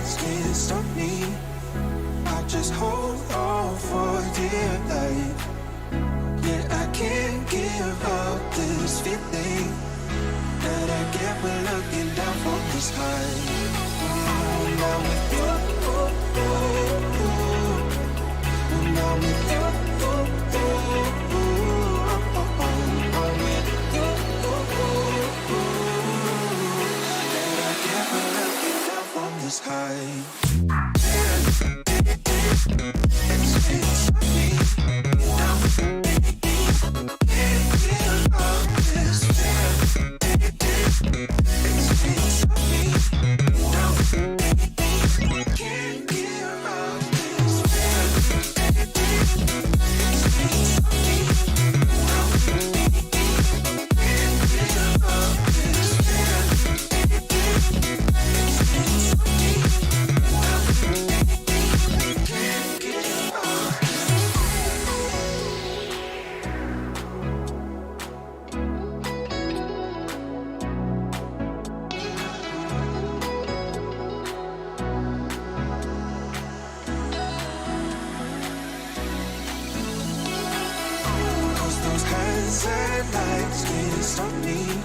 lights can't stop me. I just hold on for dear life. Yeah, I can't give up this feeling that I get when looking down from this high. When I'm with you, when I'm with you, I'm with you, that I get when looking down from this high. It's me now. Can't give up this feeling. It's me now. Can't give up this feeling. It's me now. Can't give up this feeling. It's me now. Can't give up. Cause those hands and lights can't stop me.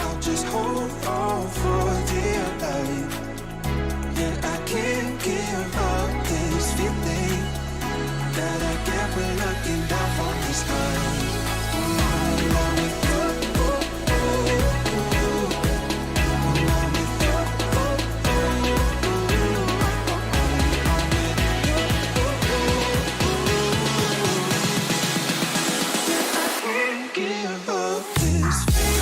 I'll just hold on for dear life. Yeah, I can't give up this feeling that I get when looking down from the sky. When I'm with you, when I'm with you, I can't give up this feeling.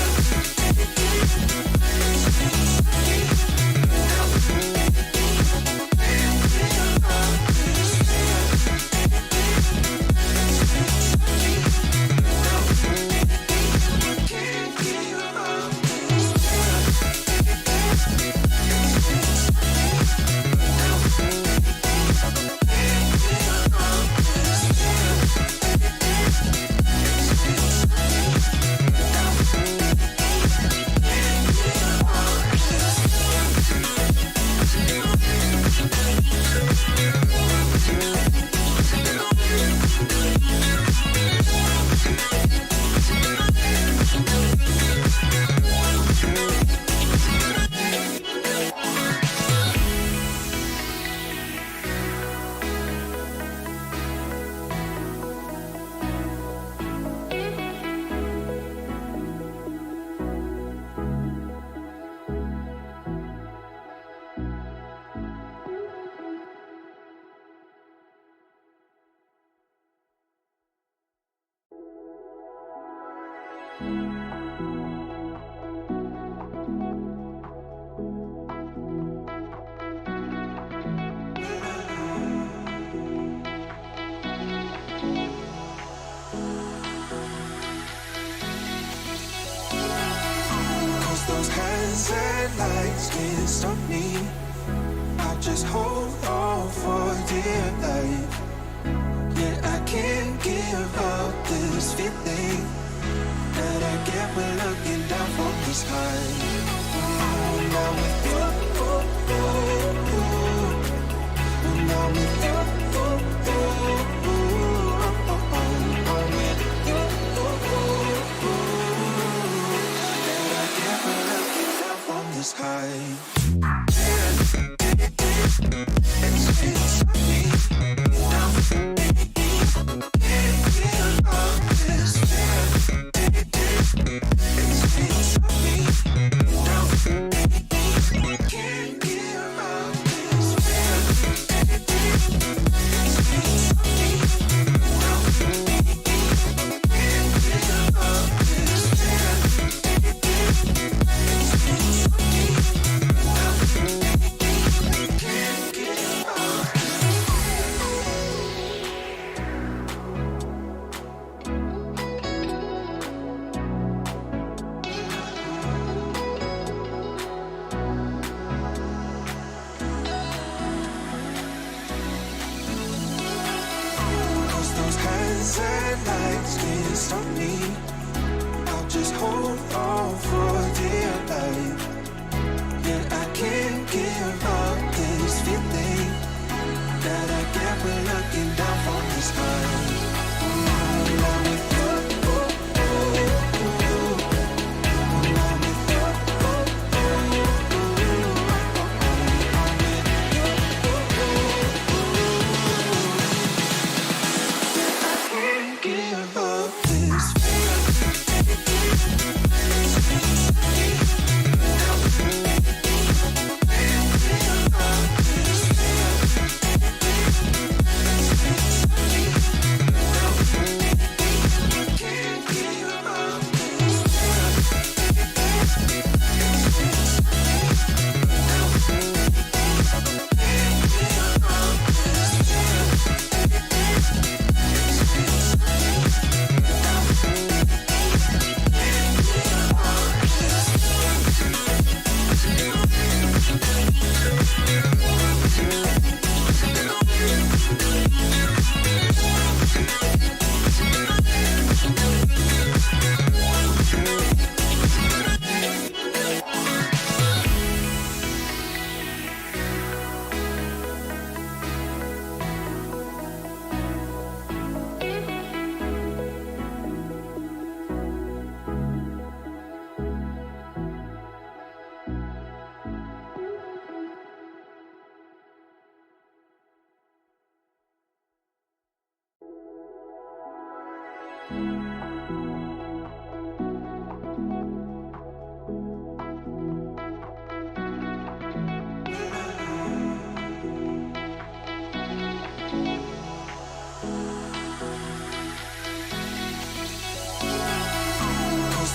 Cause those hands and lights can't stop me. I just hold on for dear life. Yeah, I can't give up this feeling that I get when looking down from this high. When I'm with you, when I'm with you, I'm with you, that I get when looking down from this high. It's me now. Can't give up this feeling. It's me now. Can't give up this feeling. It's me now. Can't give up this feeling. It's me now. Can't give up. Cause those hands and lights can't stop me. I'll just hold on for dear life. Yeah, I can't give up this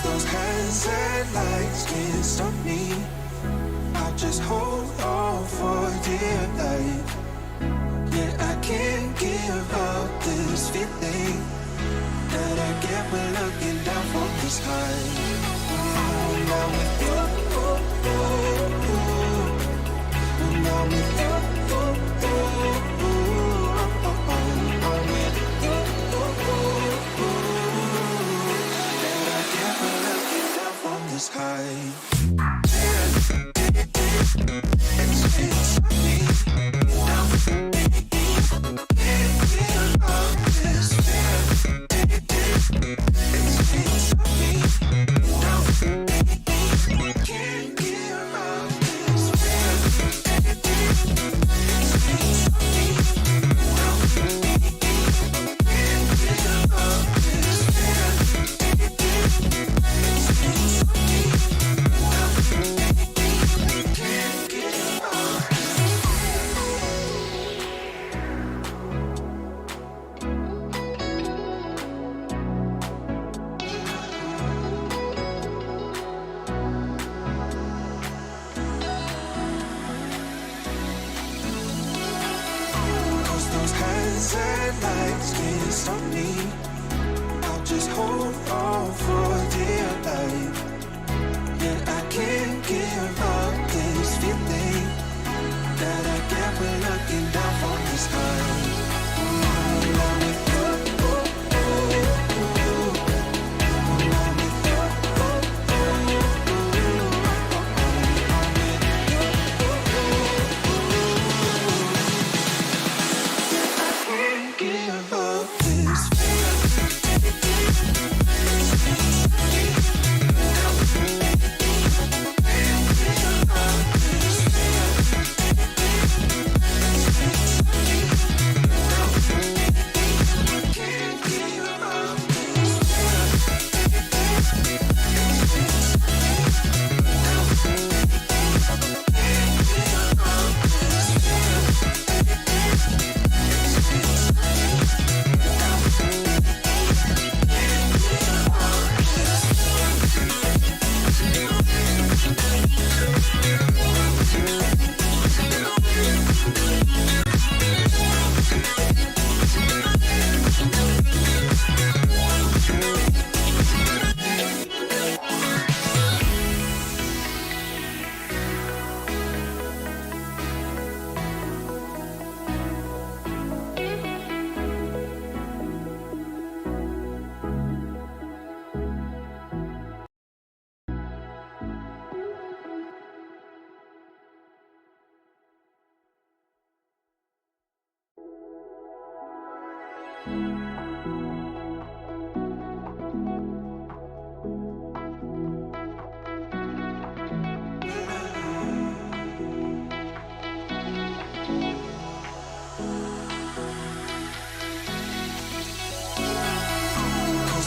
Those hands and lights can't stop me. I just hold on for dear life. Yeah, I can't give up this feeling that I get when looking down from this high. When I'm with you, when I'm with you, I'm with you. That I get when looking down from this high. It's me.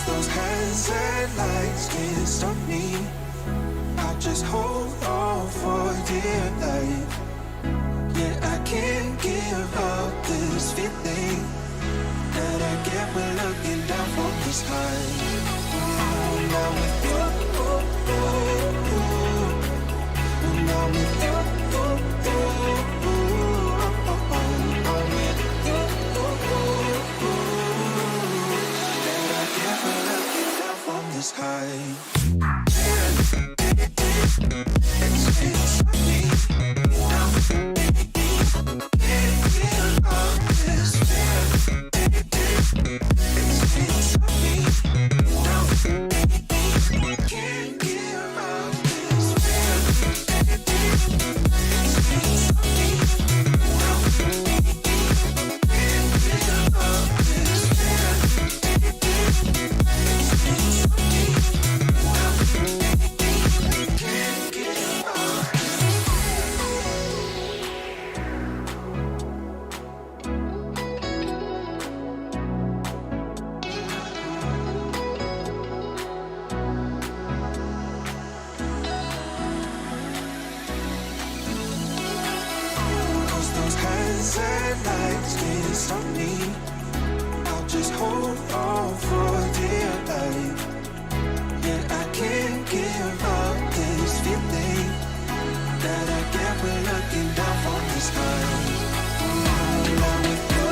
Those hands and lights can't stop me. I just hold on for dear life. Yeah, I can't give up this feeling that I get when looking down from this high. When I'm with you, when I'm with you, I'm with you. That I get when looking down from this high. It's me. lights can't stop me. I'll just hold on for dear life. Yeah, I can't give up this feeling that I get when looking down from the sky. I'm with you.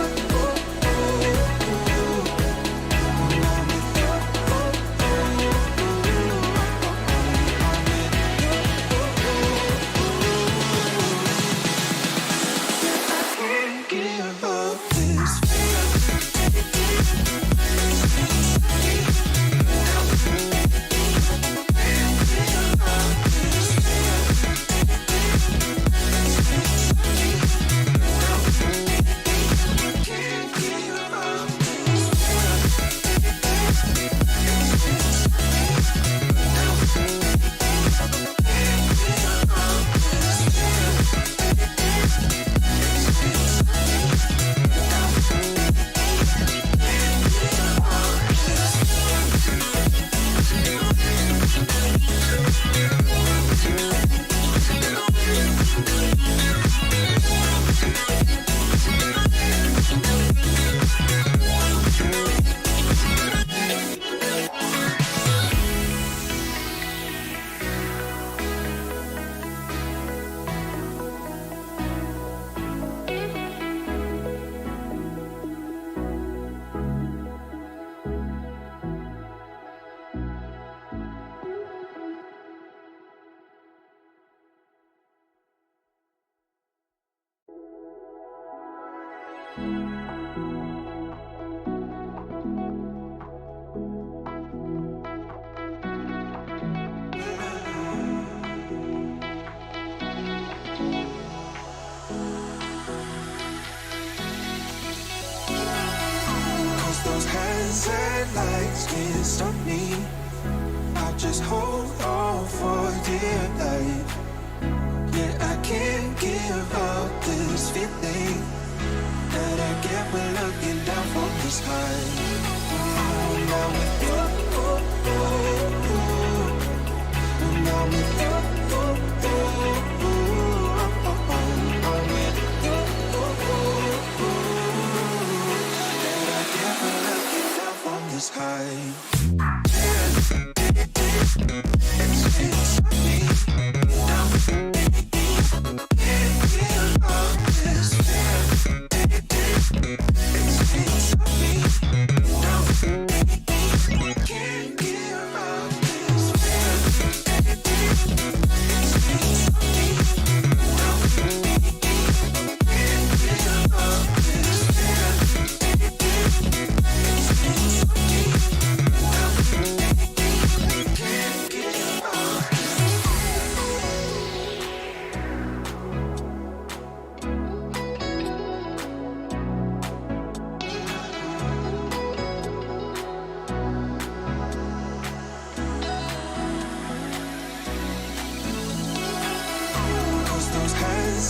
Give up this those hands and lights can't stop me. I'll just hold on for dear life. Yeah, I can't give up this feeling that I get when looking down from the sky. I'm with you. I'm with you. High.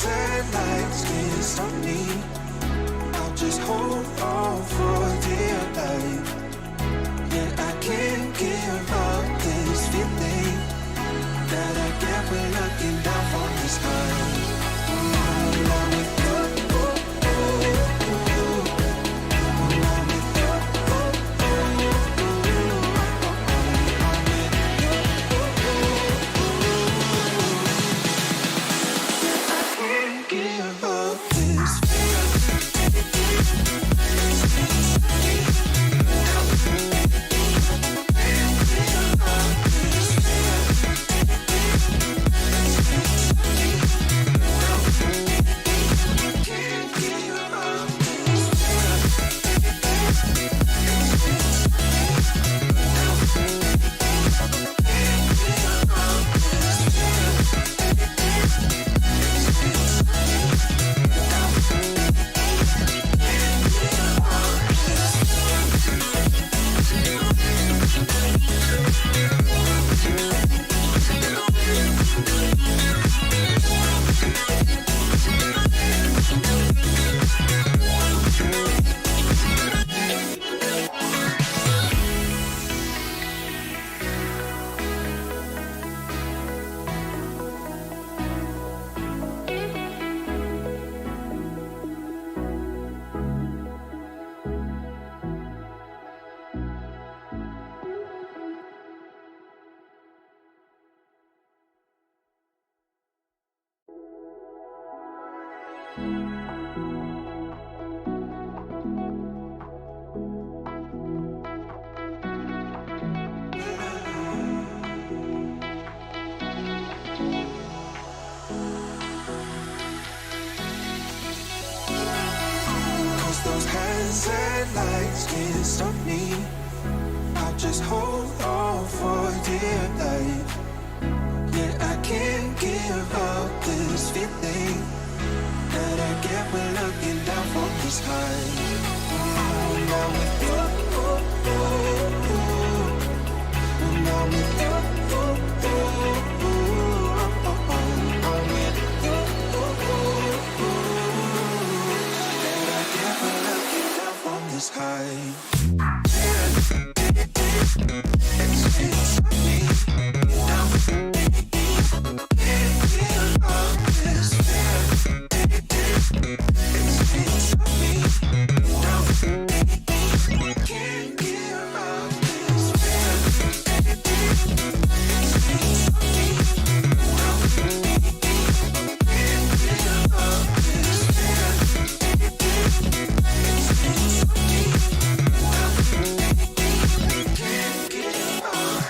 And lights can't stop me. I'll just hold on for dear life. Yeah, I can't give up this feeling that I get when looking down from the sky. I'm with you. Give up this hands and lights can't stop me. I just hold on for dear life. Yeah, I can't give up this feeling that I get when looking down from this high. When I'm with you, when I'm with you, I'm with you, that I get when looking down from this high. It's me now. Can't give up this feeling. It's me now. Can't give up this feeling. It's me now. Can't give up this feeling. It's me now. Can't give up.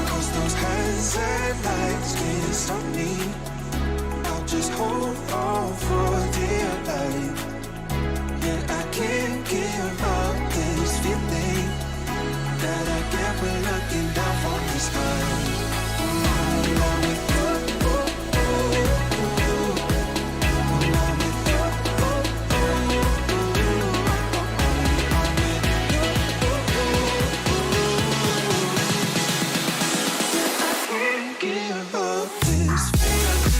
Cause those hands and lights can't stop me. I'll just hold on for dear life. Yeah, I can't give up this feeling that I get when looking down from the sky. When I'm with you, when I'm with you, I can't give up this feeling.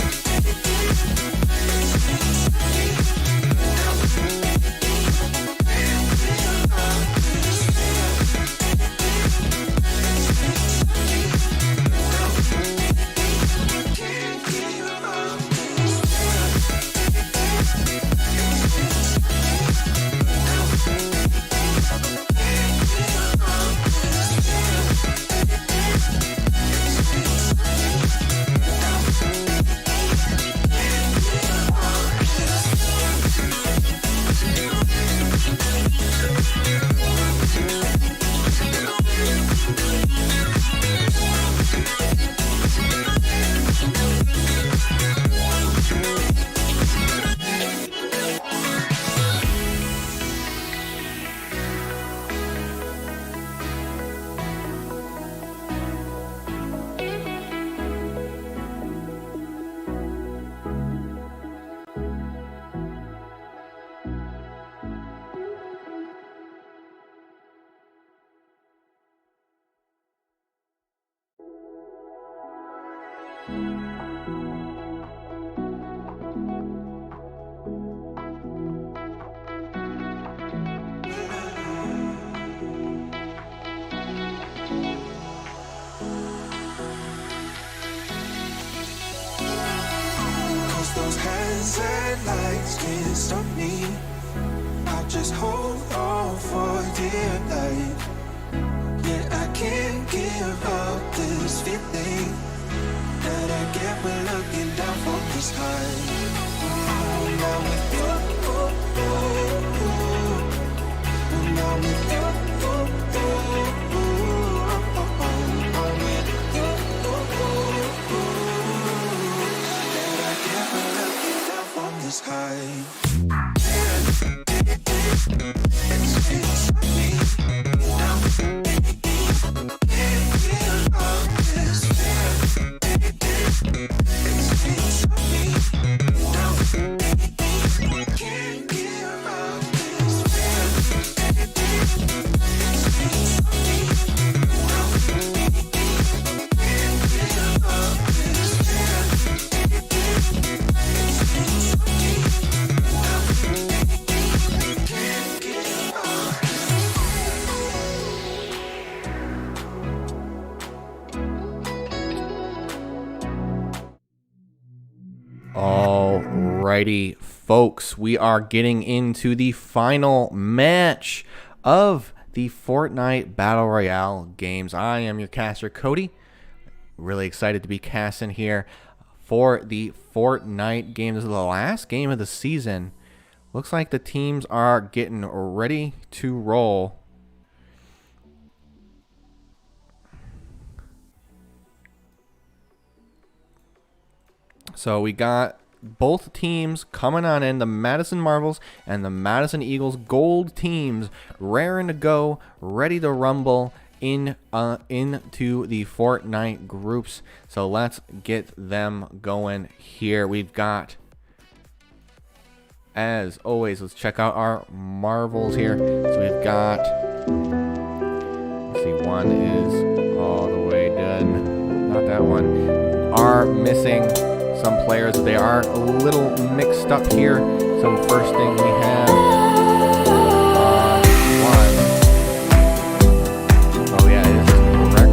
Cause those hands and lights can't stop me. I just hold on for dear life. Yeah, I can't give up this feeling that I get when looking down from this high. When I'm with you, when I'm with you, I'm with you, that I get when looking down from this high. It's me now. Can't give up this feeling. It's me now. Can't give up this feeling. It's me now. Can't give up this feeling. It's me now. Can't give up. Alrighty, folks, we are getting into the final match of the Fortnite Battle Royale games. I am your caster, Cody. Really excited to be casting here for the Fortnite game. This is the last game of the season Looks like the teams are getting ready to roll. So we got both teams coming on in, the Madison Marvels and the Madison Eagles gold teams, raring to go, ready to rumble into the Fortnite groups. So let's get them going here. We've got, as always, let's check out our Marvels here. So we've got, let's see, one is all the way done. Not that one. Are missing some players. They are a little mixed up here. So first thing we have one. Oh yeah, it is correct.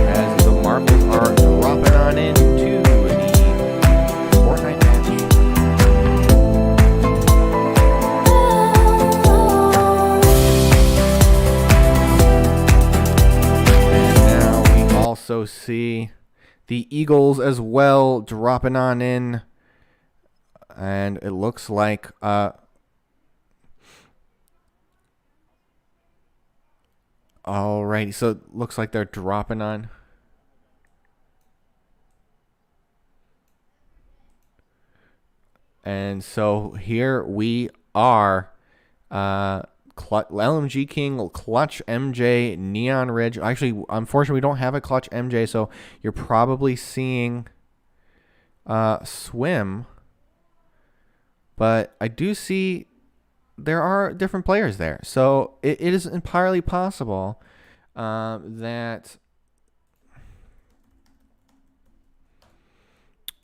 As the Marvels are dropping on into the Fortnite match. And now we also see the Eagles as well dropping on in, and it looks like alrighty, so it looks like they're dropping on. And so here we are, LMG King, Clutch MJ, Neon Ridge. Actually, unfortunately, we don't have a Clutch MJ, so you're probably seeing Swim. But I do see there are different players there. So it is entirely possible that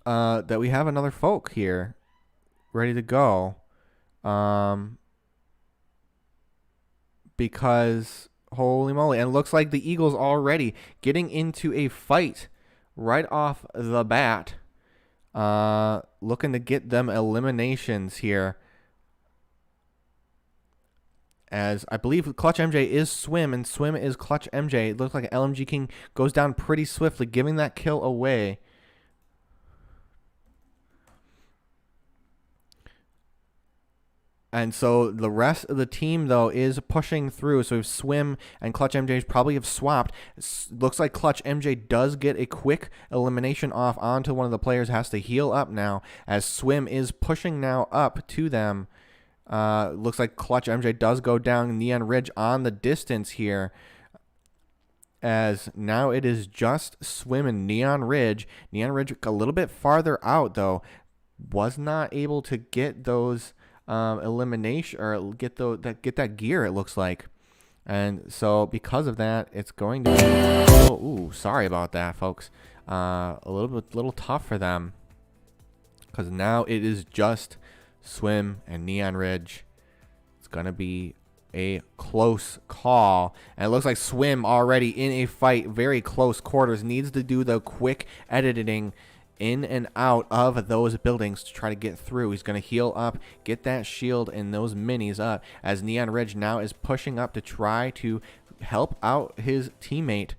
we have another folk here ready to go. Because holy moly, and it looks like the Eagles already getting into a fight right off the bat, looking to get them eliminations here, as I believe Clutch MJ is Swim and Swim is Clutch MJ. It looks like LMG King goes down pretty swiftly, giving that kill away. And so the rest of the team, though, is pushing through. So Swim and Clutch MJ probably have swapped. Looks like Clutch MJ does get a quick elimination off onto one of the players. Has to heal up now, as Swim is pushing now up to them. Looks like Clutch MJ does go down. Neon Ridge on the distance here, as now it is just Swim and Neon Ridge. Neon Ridge a little bit farther out, though. Was not able to get those elimination, or get that gear, it looks like. And so because of that, it's going to be sorry about that, folks. A little tough for them, because now it is just Swim and Neon Ridge. It's gonna be a close call, and it looks like Swim already in a fight, very close quarters, needs to do the quick editing in and out of those buildings to try to get through. He's going to heal up, get that shield and those minis up, as Neon Ridge now is pushing up to try to help out his teammate.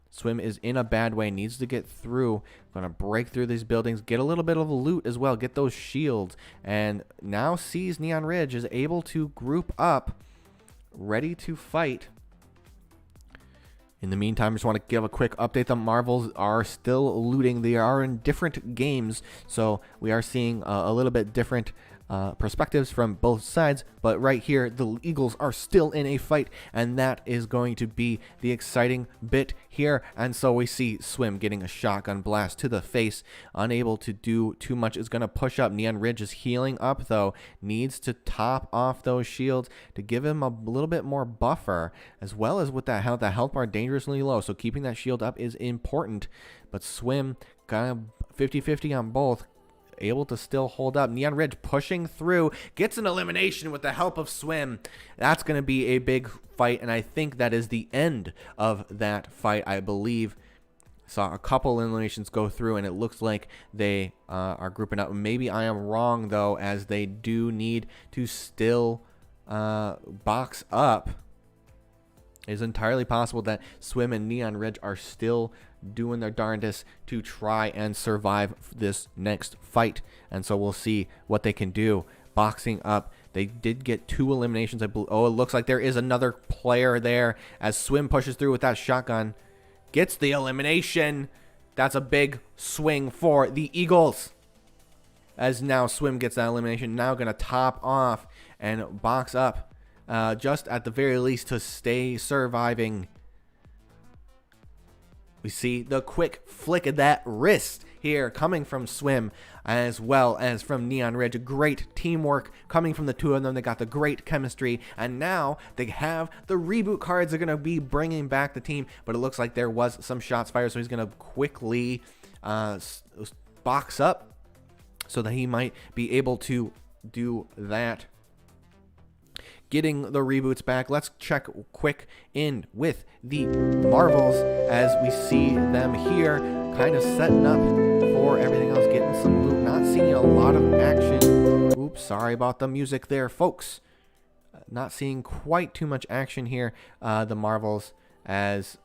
Swim is in a bad way, needs to get through, going to break through these buildings, get a little bit of loot as well, get those shields, and now sees Neon Ridge is able to group up, ready to fight. In the meantime, I just want to give a quick update. The Marvels are still looting. They are in different games, so we are seeing a little bit different perspectives from both sides. But right here, the Eagles are still in a fight, and that is going to be the exciting bit here. And so we see Swim getting a shotgun blast to the face, unable to do too much. Is going to push up. Neon Ridge is healing up, though. Needs to top off those shields to give him a little bit more buffer, as well as with that health bar dangerously low. So keeping that shield up is important. But Swim kind of 50-50 on both, able to still hold up. Neon Ridge pushing through, gets an elimination with the help of Swim. That's going to be a big fight, and I think that is the end of that fight. I believe saw a couple eliminations go through, and it looks like they are grouping up. Maybe I am wrong, though, as they do need to still box up. It is entirely possible that Swim and Neon Ridge are still doing their darndest to try and survive this next fight, and so we'll see what they can do. boxing up. They did get 2 eliminations. Oh, it looks like there is another player there as Swim pushes through with that shotgun. Gets the elimination. That's a big swing for the Eagles. As now Swim gets that elimination. Now going to top off and box up. Just at the very least to stay surviving. We see the quick flick of that wrist here coming from Swim as well as from Neon Ridge. Great teamwork coming from the two of them. They got the great chemistry, and now they have the reboot cards. They're going to be bringing back the team, but it looks like there was some shots fired, so he's going to quickly box up so that he might be able to do that. Getting the reboots back. Let's check quick in with the Marvels as we see them here kind of setting up for everything else, getting some loot, not seeing a lot of action. Oops, sorry about the music there, folks. Not seeing quite too much action here. The Marvels as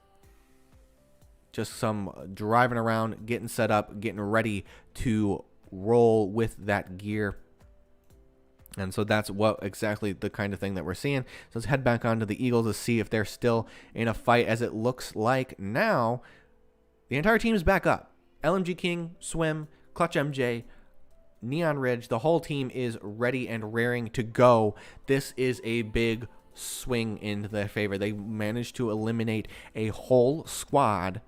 just some driving around, getting set up, getting ready to roll with that gear. And so that's what exactly the kind of thing that we're seeing. So let's head back onto the Eagles to see if they're still in a fight, as it looks like now the entire team is back up. LMG King, Swim, Clutch MJ, Neon Ridge, the whole team is ready and raring to go. This is a big swing in their favor. They managed to eliminate a whole squad.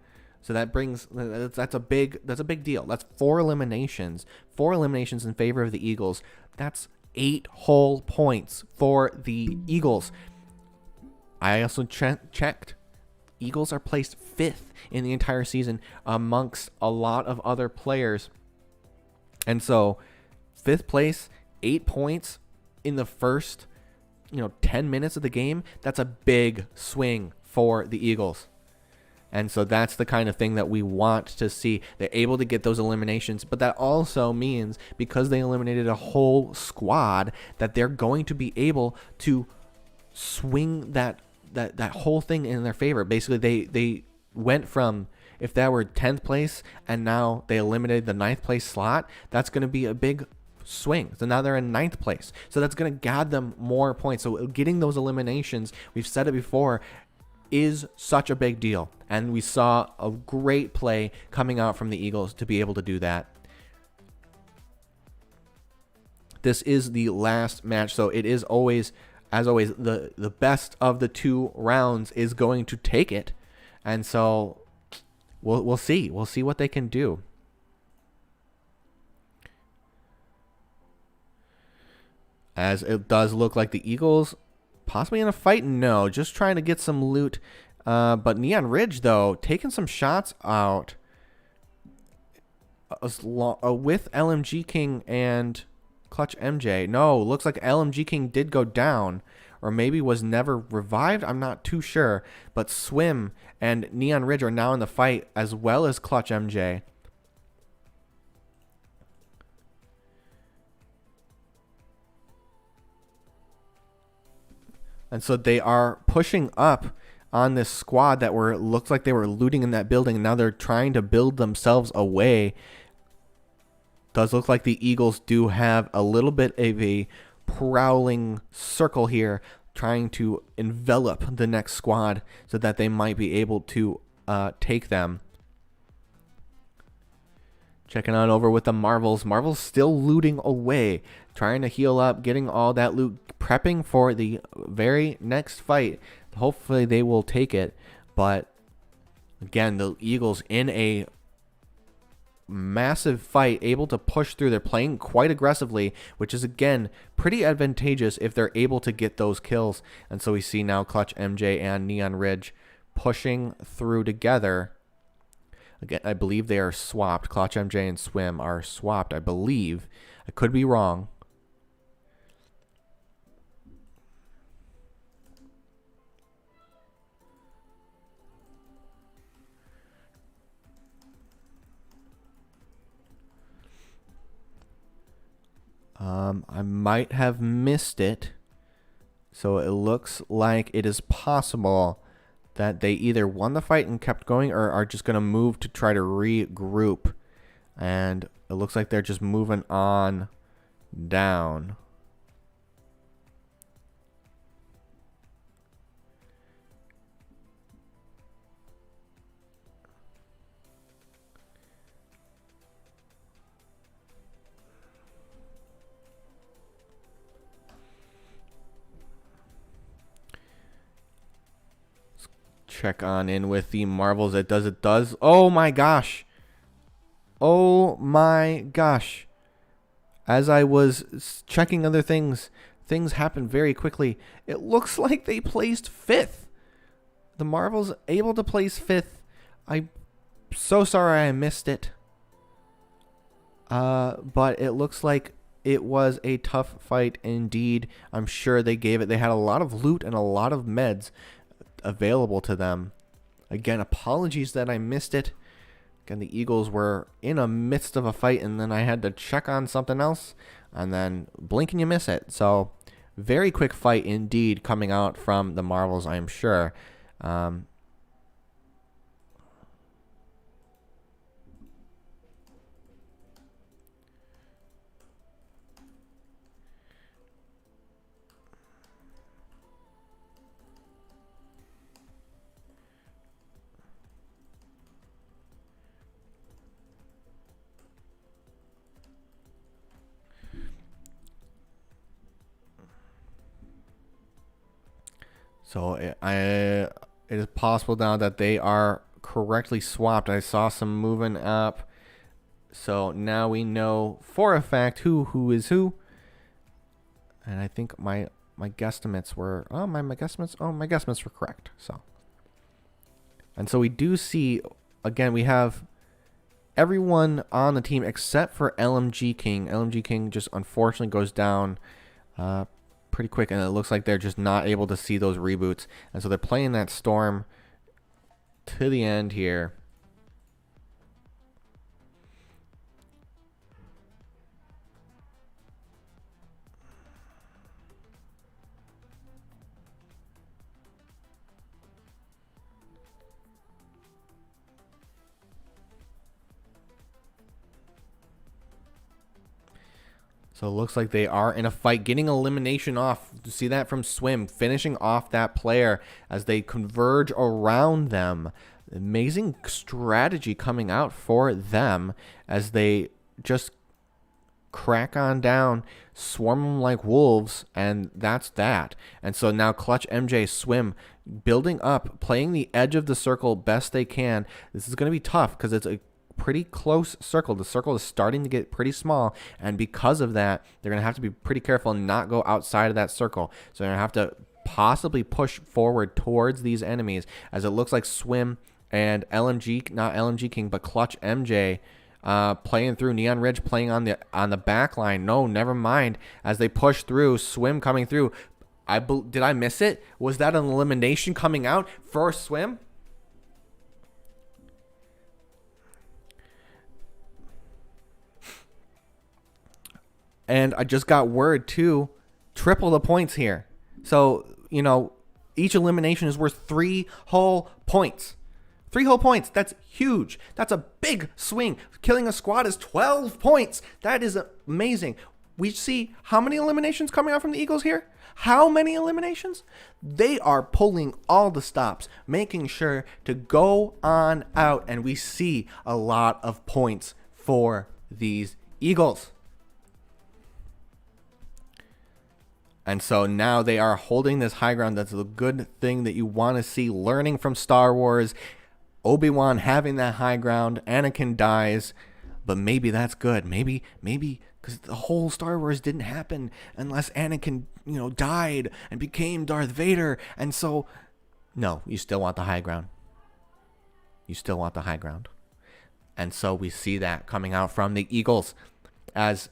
So that brings that's a big deal. That's 4 eliminations. 4 eliminations in favor of the Eagles. That's 8 whole points for the Eagles. I also checked. Eagles are placed 5th in the entire season amongst a lot of other players. And so 5th place, 8 points in the first 10 minutes of the game. That's a big swing for the Eagles. And so that's the kind of thing that we want to see. They're able to get those eliminations, but that also means because they eliminated a whole squad that they're going to be able to swing that whole thing in their favor. Basically, they went from, if that were 10th place and now they eliminated the 9th place slot, that's going to be a big swing. So now they're in 9th place. So that's going to gather them more points. So getting those eliminations, we've said it before, is such a big deal, and we saw a great play coming out from the Eagles to be able to do that. This is the last match, so it is always, as always, the best of the 2 rounds is going to take it, and so we'll see what they can do. As it does look like the Eagles possibly in a fight? No, just trying to get some loot. But Neon Ridge, though, taking some shots out with LMG King and Clutch MJ. No, looks like LMG King did go down, or maybe was never revived. I'm not too sure. But Swim and Neon Ridge are now in the fight, as well as Clutch MJ. And so they are pushing up on this squad that looks like they were looting in that building, and now they're trying to build themselves away. Does look like the Eagles do have a little bit of a prowling circle here, trying to envelop the next squad so that they might be able to take them. Checking on over with the Marvels. Marvels still looting away, trying to heal up, getting all that loot, prepping for the very next fight. Hopefully they will take it. But again, the Eagles in a massive fight, able to push through. They're playing quite aggressively, which is again pretty advantageous if they're able to get those kills. And so we see now Clutch MJ and Neon Ridge pushing through together. Again, I believe they are swapped. Clutch MJ and Swim are swapped, I believe. I could be wrong. I might have missed it. So it looks like it is possible that they either won the fight and kept going, or are just going to move to try to regroup. And it looks like they're just moving on down. check on in with the marvels. It does. Oh my gosh. Oh my gosh. As I was checking other things happened very quickly. It looks like they placed 5th. The marvels able to place 5th. I'm so sorry I missed it. But it looks like it was a tough fight indeed. I'm sure they gave it. They had a lot of loot and a lot of meds available to them. Again, apologies that I missed it. Again, the Eagles were in the midst of a fight, and then I had to check on something else, and then blink and you miss it. So, very quick fight indeed coming out from the marvels, I'm sure. So it is possible now that they are correctly swapped. I saw some moving up. So now we know for a fact who is who. And I think my guesstimates were my guesstimates were correct. So we do see, again, we have everyone on the team except for LMG King. LMG King just unfortunately goes down pretty quick, and it looks like they're just not able to see those reboots, and so they're playing that storm to the end here. So it looks like they are in a fight, getting elimination off. You see that from Swim, finishing off that player as they converge around them. Amazing strategy coming out for them as they just crack on down, swarm them like wolves, and that's that. And so now Clutch MJ, Swim, building up, playing the edge of the circle best they can. This is going to be tough because it's a pretty close circle. The circle is starting to get pretty small, and because of that, they're going to have to be pretty careful and not go outside of that circle. So they're going to have to possibly push forward towards these enemies, as it looks like Swim and LMG, not LMG King, but Clutch MJ playing through. Neon Ridge playing on the back line. No, never mind. As they push through, Swim coming through. Did I miss it? Was that an elimination coming out for Swim? And I just got word too, triple the points here. So, each elimination is worth 3 whole points. 3 whole points. That's huge. That's a big swing. Killing a squad is 12 points. That is amazing. We see how many eliminations coming out from the Eagles here? How many eliminations? They are pulling all the stops, making sure to go on out. And we see a lot of points for these Eagles. And so now they are holding this high ground. That's a good thing that you want to see. Learning from Star Wars, Obi-Wan having that high ground. Anakin dies, but maybe that's good. Maybe because the whole Star Wars didn't happen unless Anakin, died and became Darth Vader. And so, no, you still want the high ground. You still want the high ground. And so we see that coming out from the Eagles as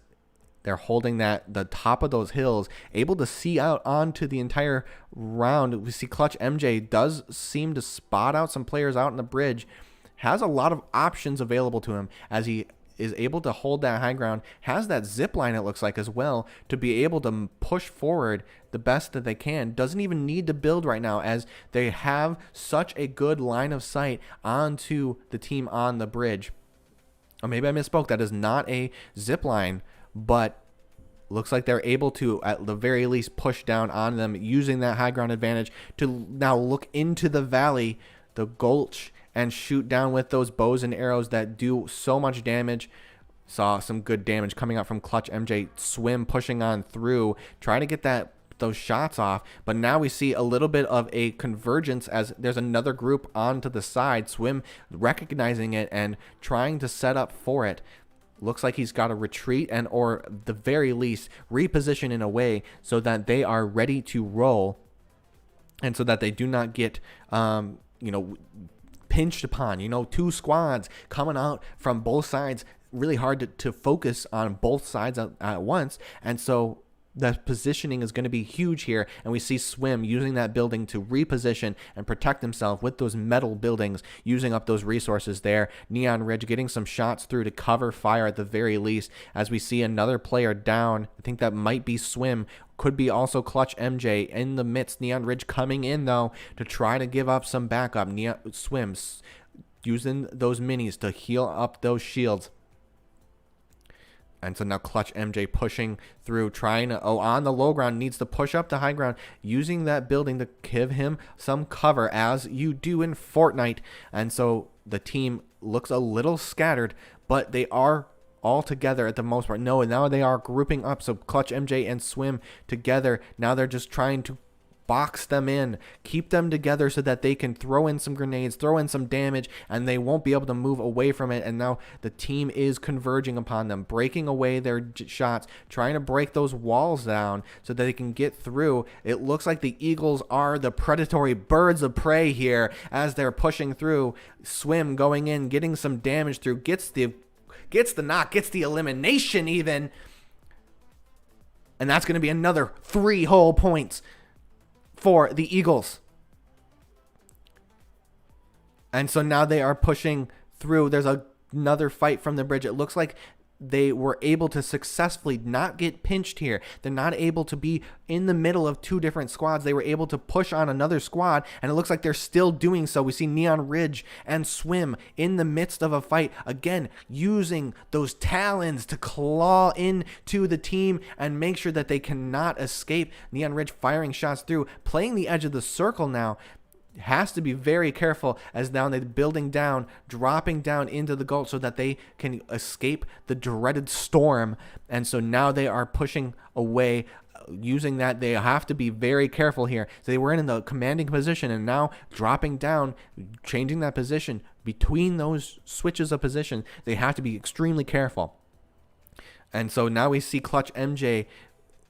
they're holding the top of those hills, able to see out onto the entire round. We see Clutch MJ does seem to spot out some players out in the bridge, has a lot of options available to him as he is able to hold that high ground, has that zip line, it looks like, as well, to be able to push forward the best that they can. Doesn't even need to build right now as they have such a good line of sight onto the team on the bridge. Or maybe I misspoke. That is not a zip line, but looks like they're able to, at the very least, push down on them, using that high ground advantage to now look into the valley, the gulch, and shoot down with those bows and arrows that do so much damage. Saw some good damage coming out from Clutch MJ. Swim pushing on through, trying to get that those shots off. But now we see a little bit of a convergence as there's another group onto the side. Swim recognizing it and trying to set up for it. Looks like he's got to retreat and, or the very least, reposition in a way so that they are ready to roll, and so that they do not get, pinched upon. Two squads coming out from both sides. Really hard to focus on both sides at once, and so the positioning is going to be huge here, and we see Swim using that building to reposition and protect himself with those metal buildings, using up those resources there. Neon Ridge getting some shots through to cover fire at the very least, as we see another player down. I think that might be Swim, could be also Clutch MJ in the midst. Neon Ridge coming in though to try to give up some backup. Swims using those minis to heal up those shields. And so now Clutch MJ pushing through, trying to, on the low ground, needs to push up the high ground, using that building to give him some cover, as you do in Fortnite. And so the team looks a little scattered, but they are all together at the most part. No, and now they are grouping up. So Clutch MJ and Swim together. Now they're just trying to box them in, keep them together so that they can throw in some grenades, throw in some damage, and they won't be able to move away from it. And now the team is converging upon them, breaking away their shots, trying to break those walls down so that they can get through. It looks like the Eagles are the predatory birds of prey here as they're pushing through. Swim going in, getting some damage through, gets the knock, gets the elimination even. And that's going to be another 3 whole points for the Eagles. And so now they are pushing through. There's another fight from the bridge. It looks like they were able to successfully not get pinched here. They're not able to be in the middle of 2 different squads. They were able to push on another squad, and it looks like they're still doing so. We see Neon Ridge and Swim in the midst of a fight, again, using those talons to claw into the team and make sure that they cannot escape. Neon Ridge firing shots through, playing the edge of the circle now. Has to be very careful as now they're building down, dropping down into the gulch so that they can escape the dreaded storm. And so now they are pushing away, using that. They have to be very careful here. So they were in the commanding position and now dropping down, changing that position between those switches of position. They have to be extremely careful. And so now we see Clutch MJ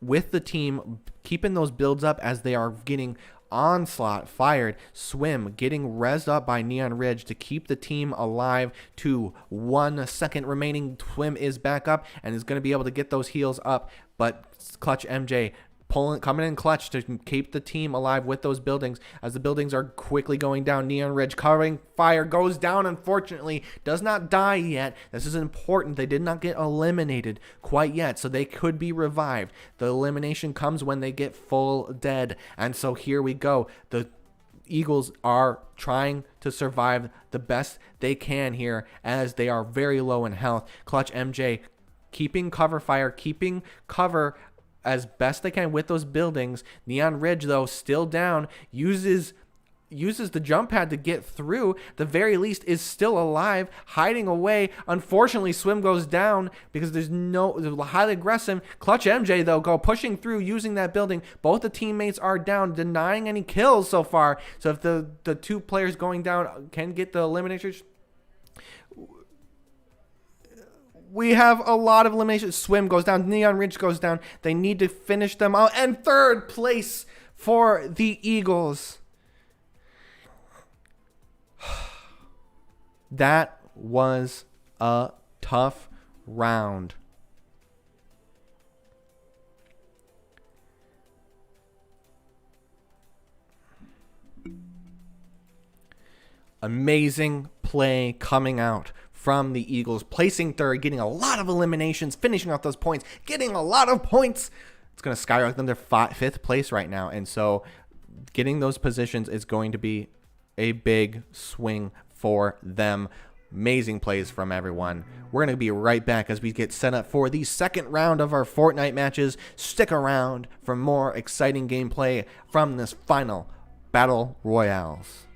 with the team keeping those builds up as they are getting onslaught fired. Swim getting rezzed up by Neon Ridge to keep the team alive to 1 second remaining. Swim is back up and is going to be able to get those heals up, but Clutch MJ coming in clutch to keep the team alive with those buildings as the buildings are quickly going down. Neon Ridge covering fire, goes down, unfortunately, does not die yet. This is important. They did not get eliminated quite yet, so they could be revived. The elimination comes when they get full dead. And so here we go. The Eagles are trying to survive the best they can here as they are very low in health. Clutch MJ keeping cover fire, keeping cover as best they can with those buildings. Neon Ridge, though, still down, uses the jump pad to get through. The very least is still alive, hiding away. Unfortunately, Swim goes down because there's highly aggressive. Clutch MJ, though, go pushing through, using that building. Both the teammates are down, denying any kills so far. So if the 2 players going down can get the elimination, we have a lot of eliminations. Swim goes down. Neon Ridge goes down. They need to finish them out. And 3rd place for the Eagles. That was a tough round. Amazing play coming out from the Eagles, placing 3rd, getting a lot of eliminations, finishing off those points, getting a lot of points. It's going to skyrocket them to 5th place right now. And so getting those positions is going to be a big swing for them. Amazing plays from everyone. We're going to be right back as we get set up for the 2nd round of our Fortnite matches. Stick around for more exciting gameplay from this final Battle Royales.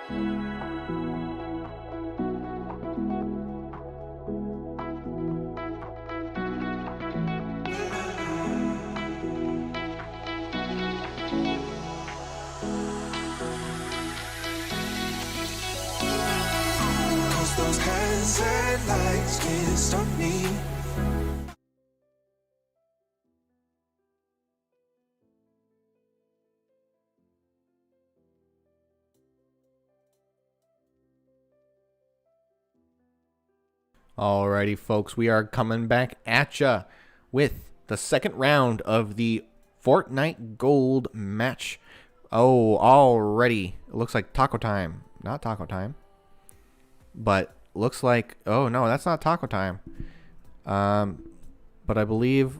Cause those hands and lights can't stop me. Alrighty, folks, we are coming back at ya with the second round of the Fortnite Gold match. Oh, already. It looks like taco time. Not taco time. But looks like, oh no, that's not taco time. But I believe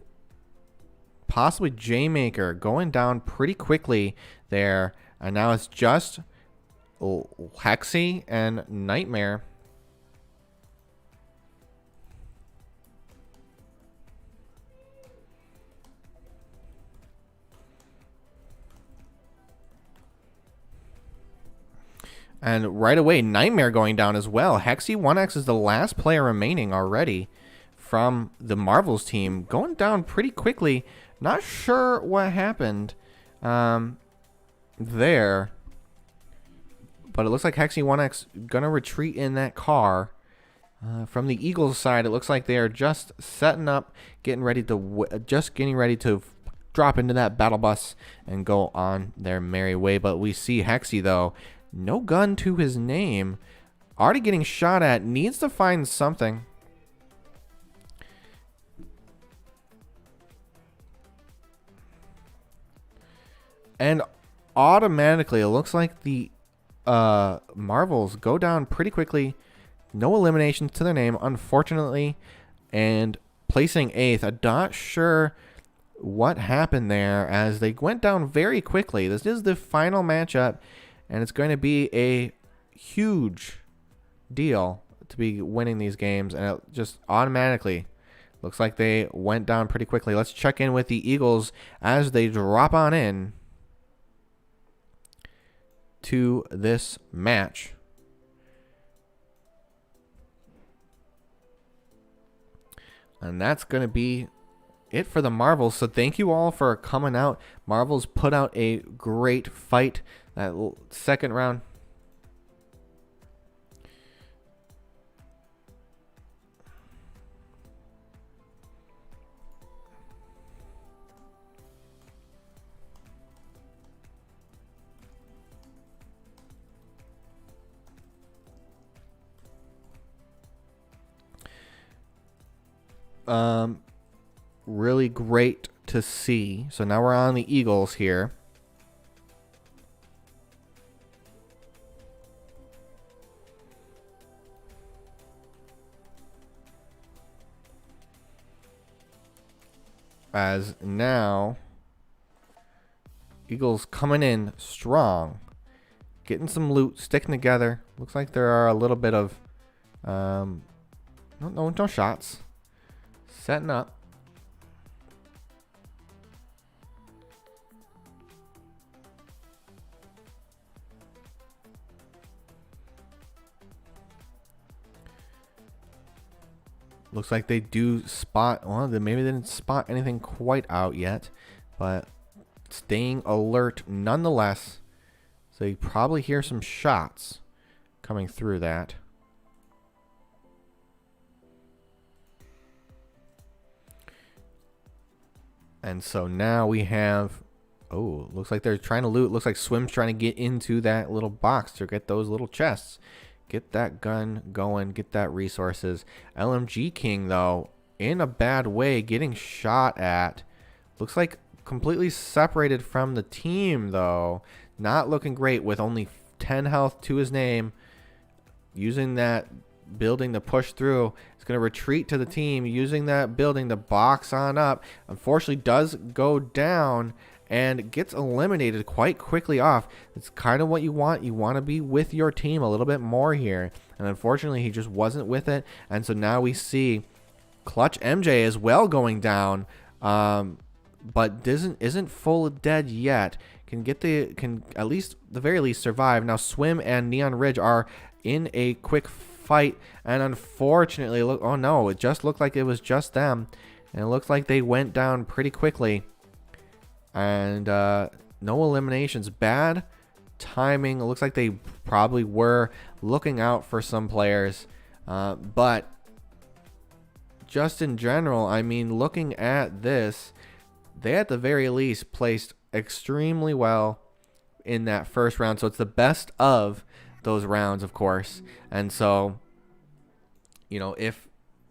possibly J-Maker going down pretty quickly there. And now it's just Hexy and Nightmare. And right away, Nightmare going down as well. Hexy 1X is the last player remaining already from the Marvels team. Going down pretty quickly. Not sure what happened there. But it looks like Hexy 1X going to retreat in that car. From the Eagles side, it looks like they are just setting up, getting ready to drop into that battle bus and go on their merry way. But we see Hexy, though. No gun to his name. Already getting shot at. Needs to find something. And automatically, it looks like the Marvels go down pretty quickly. No eliminations to their name, unfortunately. And placing 8th. I'm not sure what happened there as they went down very quickly. This is the final matchup. And it's going to be a huge deal to be winning these games. And it just automatically looks like they went down pretty quickly. Let's check in with the Eagles as they drop on in to this match. And that's going to be it for the Marvels. So thank you all for coming out. Marvels put out a great fight. That second round. Really great to see. So now we're on the Eagles here. As now, Eagles coming in strong, getting some loot, sticking together. Looks like there are a little bit of no shots. Setting up. Looks like they do spot, well, maybe they didn't spot anything quite out yet, but staying alert nonetheless. So you probably hear some shots coming through that. And so now we have, oh, looks like they're trying to loot. Looks like Swim's trying to get into that little box to get those little chests. Get that gun going, get that resources. LMG King, though, in a bad way, getting shot at. Looks like completely separated from the team, though. Not looking great with only 10 health to his name. Using that building to push through. He's going to retreat to the team, using that building to box on up. Unfortunately, does go down and gets eliminated quite quickly off. It's kind of what you want. You want to be with your team a little bit more here. And unfortunately, he just wasn't with it. And so now we see Clutch MJ as well going down. but isn't full dead yet. Can at least the very least survive. Now Swim and Neon Ridge are in a quick fight, and unfortunately, look, oh no, it just looked like it was just them, and it looks like they went down pretty quickly. And no eliminations. Bad timing. It looks like they probably were looking out for some players, but just in general, I mean, looking at this, they at the very least placed extremely well in that first round. So it's the best of those rounds, of course. And so, you know, if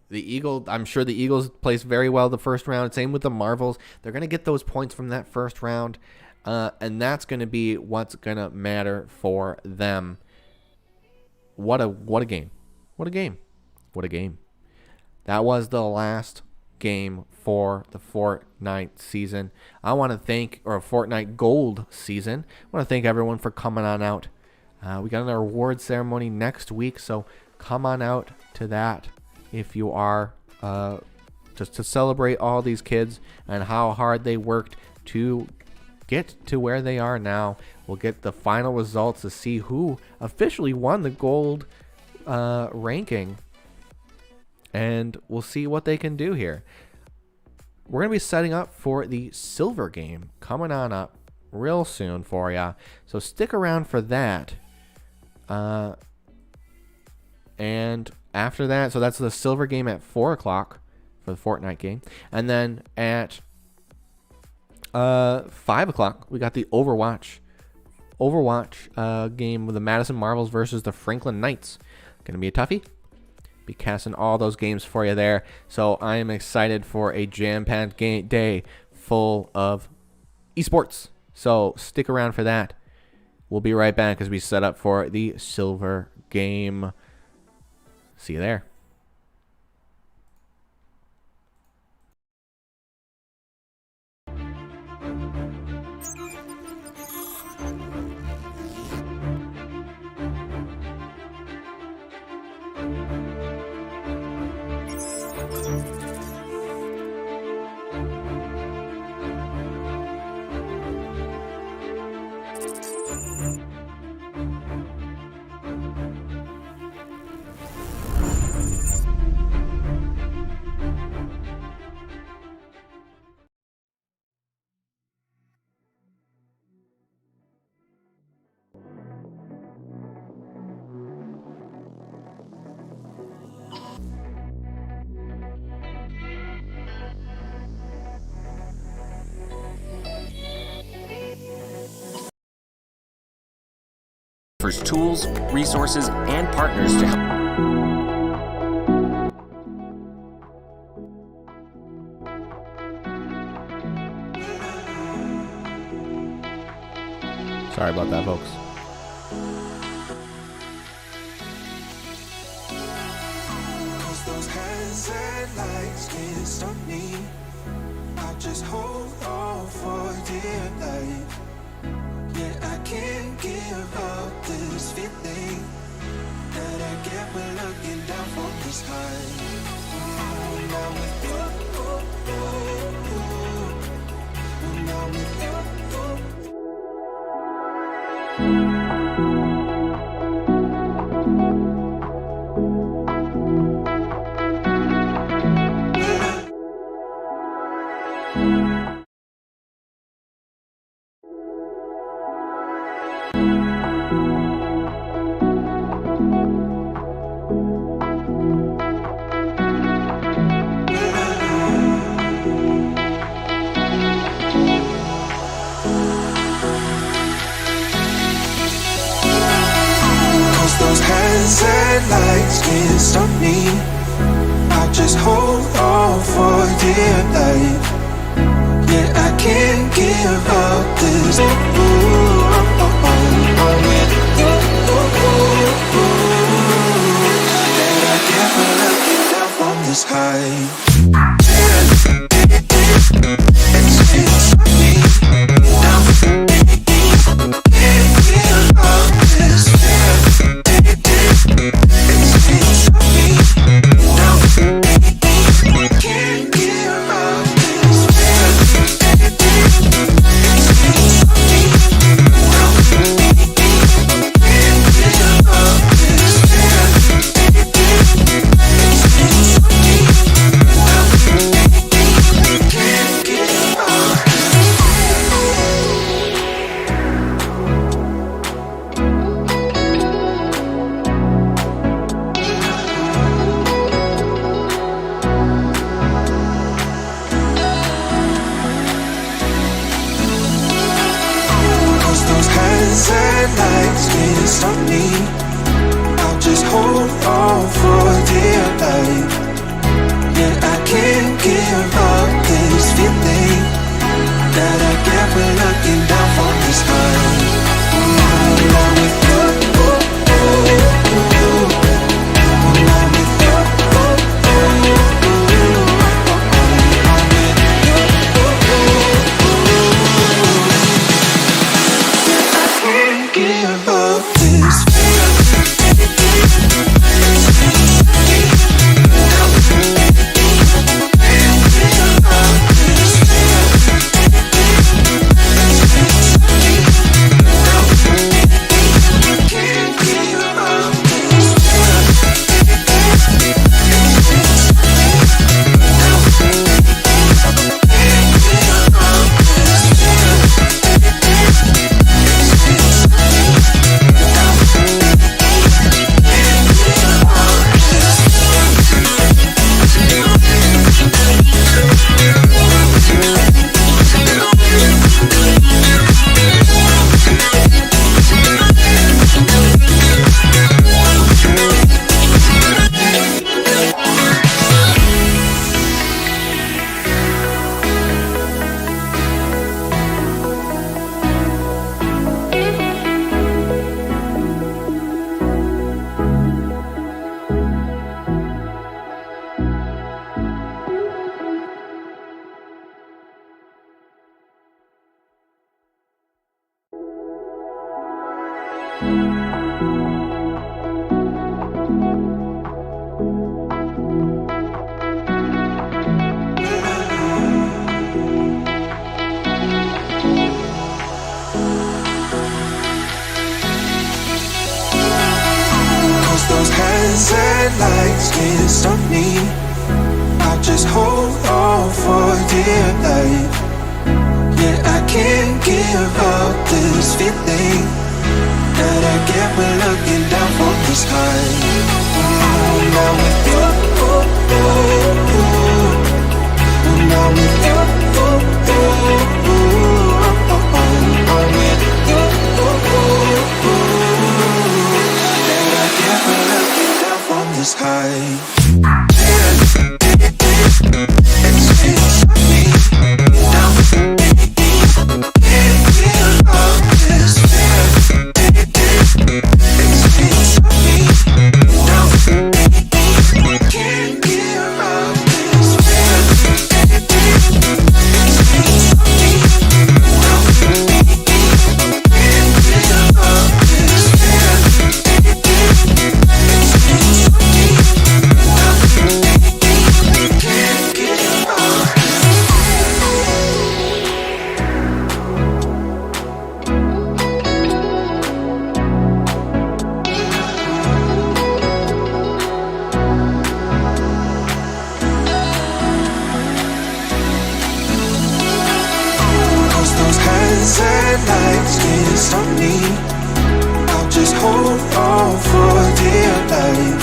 I'm sure the Eagles placed very well the first round. Same with the Marvels. They're going to get those points from that first round. And that's going to be what's going to matter for them. What a game. What a game. What a game. That was the last game for the Fortnite season. I want to thank, or Fortnite Gold season. I want to thank everyone for coming on out. We got an award ceremony next week, so come on out to that if you are, just to celebrate all these kids and how hard they worked to get to where they are now. We'll get the final results to see who officially won the gold ranking, and we'll see what they can do here. We're going to be setting up for the silver game coming on up real soon for ya, so stick around for that. And after that, so that's the silver game at 4 o'clock for the Fortnite game, and then at 5 o'clock we got the Overwatch game with the Madison Marvels versus the Franklin Knights. Gonna be a toughie. Be casting all those games for you there. So I am excited for a jam-packed day full of esports. So stick around for that. We'll be right back as we set up for the silver game. See you there. Offers tools, resources, and partners to help. Sorry about that, folks. Cause those hands and lights can't stop me. I just hold on for dear life. Yeah, I can't give up this feeling that I get when looking down from this high. When I'm with you, when I'm with you. Those hands and lights can't stop me. I just hold on for dear life. Yeah, I can't give up this. That I can't let down from this high. hands and lights can't stop me. I'll just hold on for dear life. Yeah, I can't give up this feeling that I get when looking down from the sky. I'm with you. I'm with you. I can't give up this those hands and lights can't stop me. I'll just hold on for dear life. Yeah, I can't give up this feeling that I get when looking down from the sky. I'm with you. I'm with you. I'm with you. From the sky. Lights can't stop me. I'll just hold on for dear life.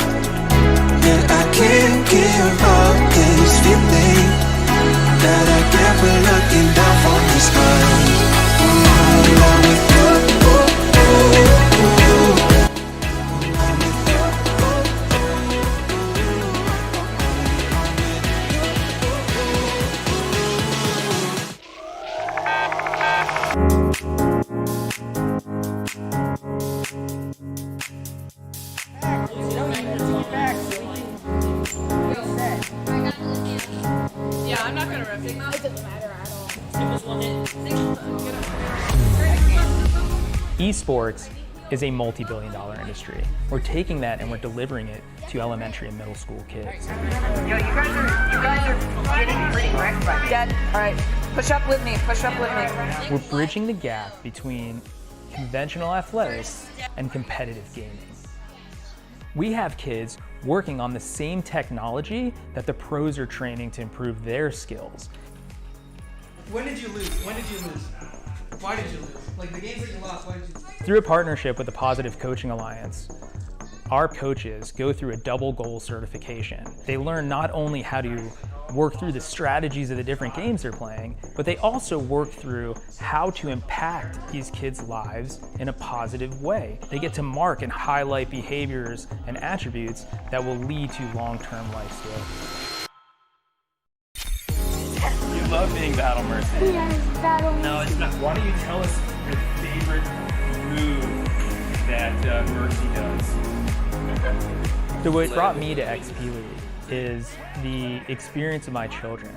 Yeah, I can't give up this feeling that I get when looking down from the sky. I'm with you. Yeah, I'm not gonna rip it. It doesn't matter at all. Esports is a multi-billion-dollar industry. We're taking that and we're delivering it to elementary and middle school kids. Yo, you guys are getting pretty wrecked by me. Dad, all right, push up with me, push up with me. We're bridging the gap between conventional athletics and competitive gaming. We have kids working on the same technology that the pros are training to improve their skills. When did you lose? When did you lose? Why did you lose? Like the games that you lost, why did you lose? Through a partnership with the Positive Coaching Alliance, our coaches go through a double goal certification. They learn not only how to work through the strategies of the different games they're playing, but they also work through how to impact these kids' lives in a positive way. They get to mark and highlight behaviors and attributes that will lead to long-term life skills. You love being Battle Mercy. Yes, Battle Mercy. No, it's not. Why don't you tell us your favorite move that Mercy does? So what brought me to XP League is the experience of my children.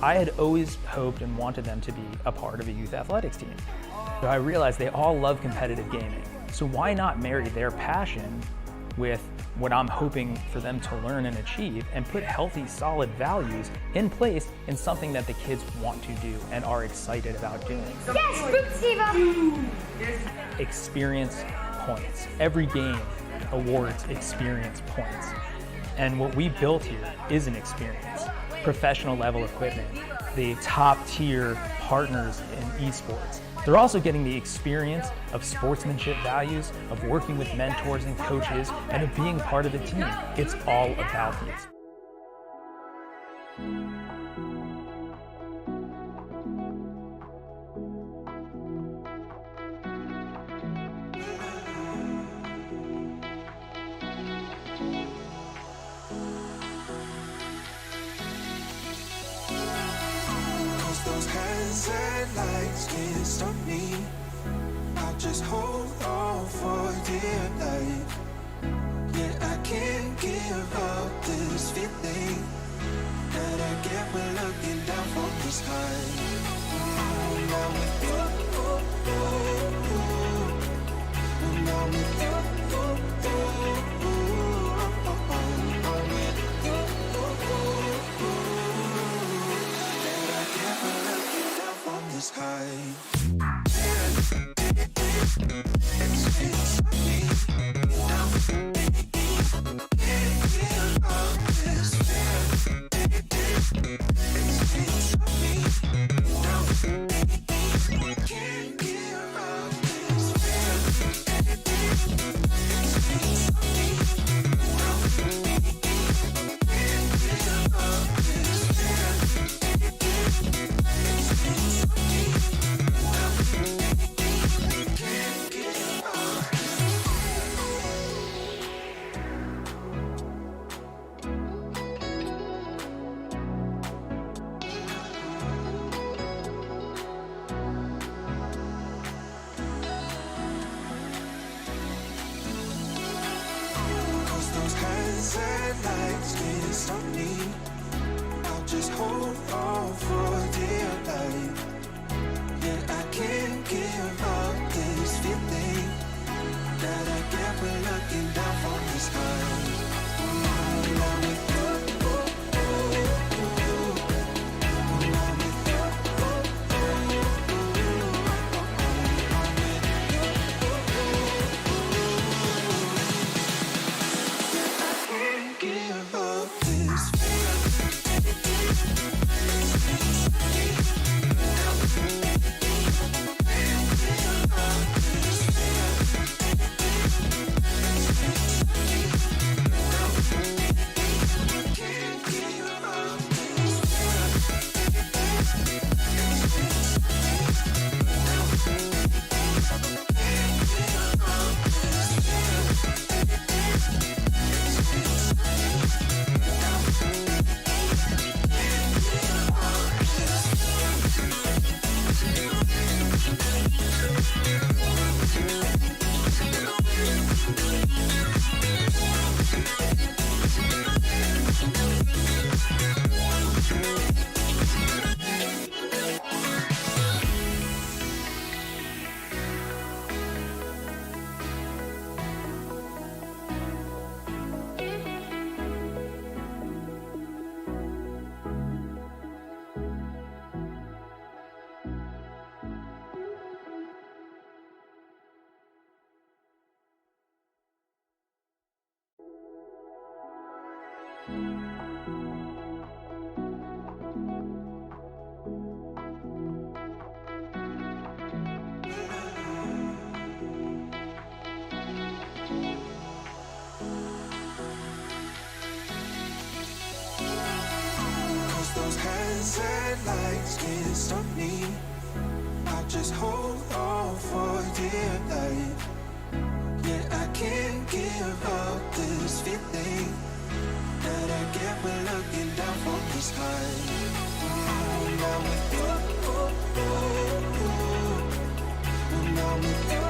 I had always hoped and wanted them to be a part of a youth athletics team. So I realized they all love competitive gaming. So why not marry their passion with what I'm hoping for them to learn and achieve, and put healthy, solid values in place in something that the kids want to do and are excited about doing. Yes, Steve! Experience points. Every game awards experience points. And what we built here is an experience. Professional level equipment, the top tier partners in esports. They're also getting the experience of sportsmanship values, of working with mentors and coaches, and of being part of the team. It's all about the experience. Those hands and lights can't stop me. I'll just hold on for dear life. Yeah, I can't give up this feeling that I get when looking down from the sky. Now with you, now with you, high. Hands and lights can't stop me. I'll just hold on for dear life. Yeah, I can't give up this feeling that I get when looking down from the sky. Now with you. Give up this feeling. hands and lights can't stop me. I just hold on for dear life. Yeah, I can't give up this feeling that I get when looking down from the sky. Now with you, now with you,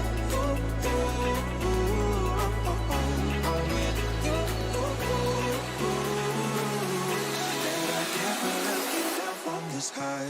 that I get when looking down from the sky.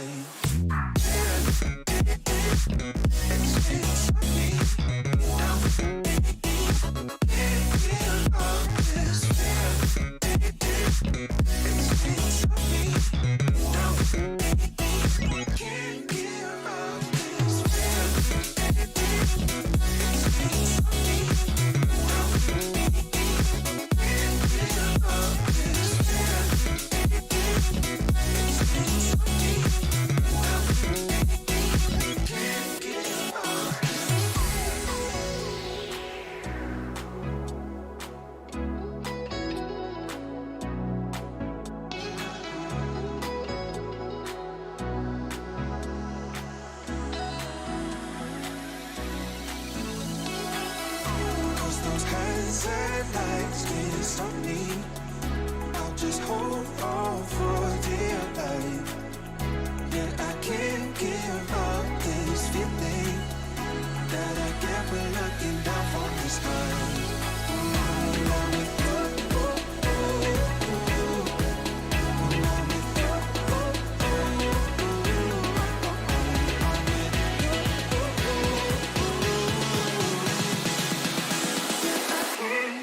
Those hands and lights can't stop me. I'll just hold on for dear life. Yeah, I can't give up this feeling that I get when looking down from the sky. Now with you, now with you,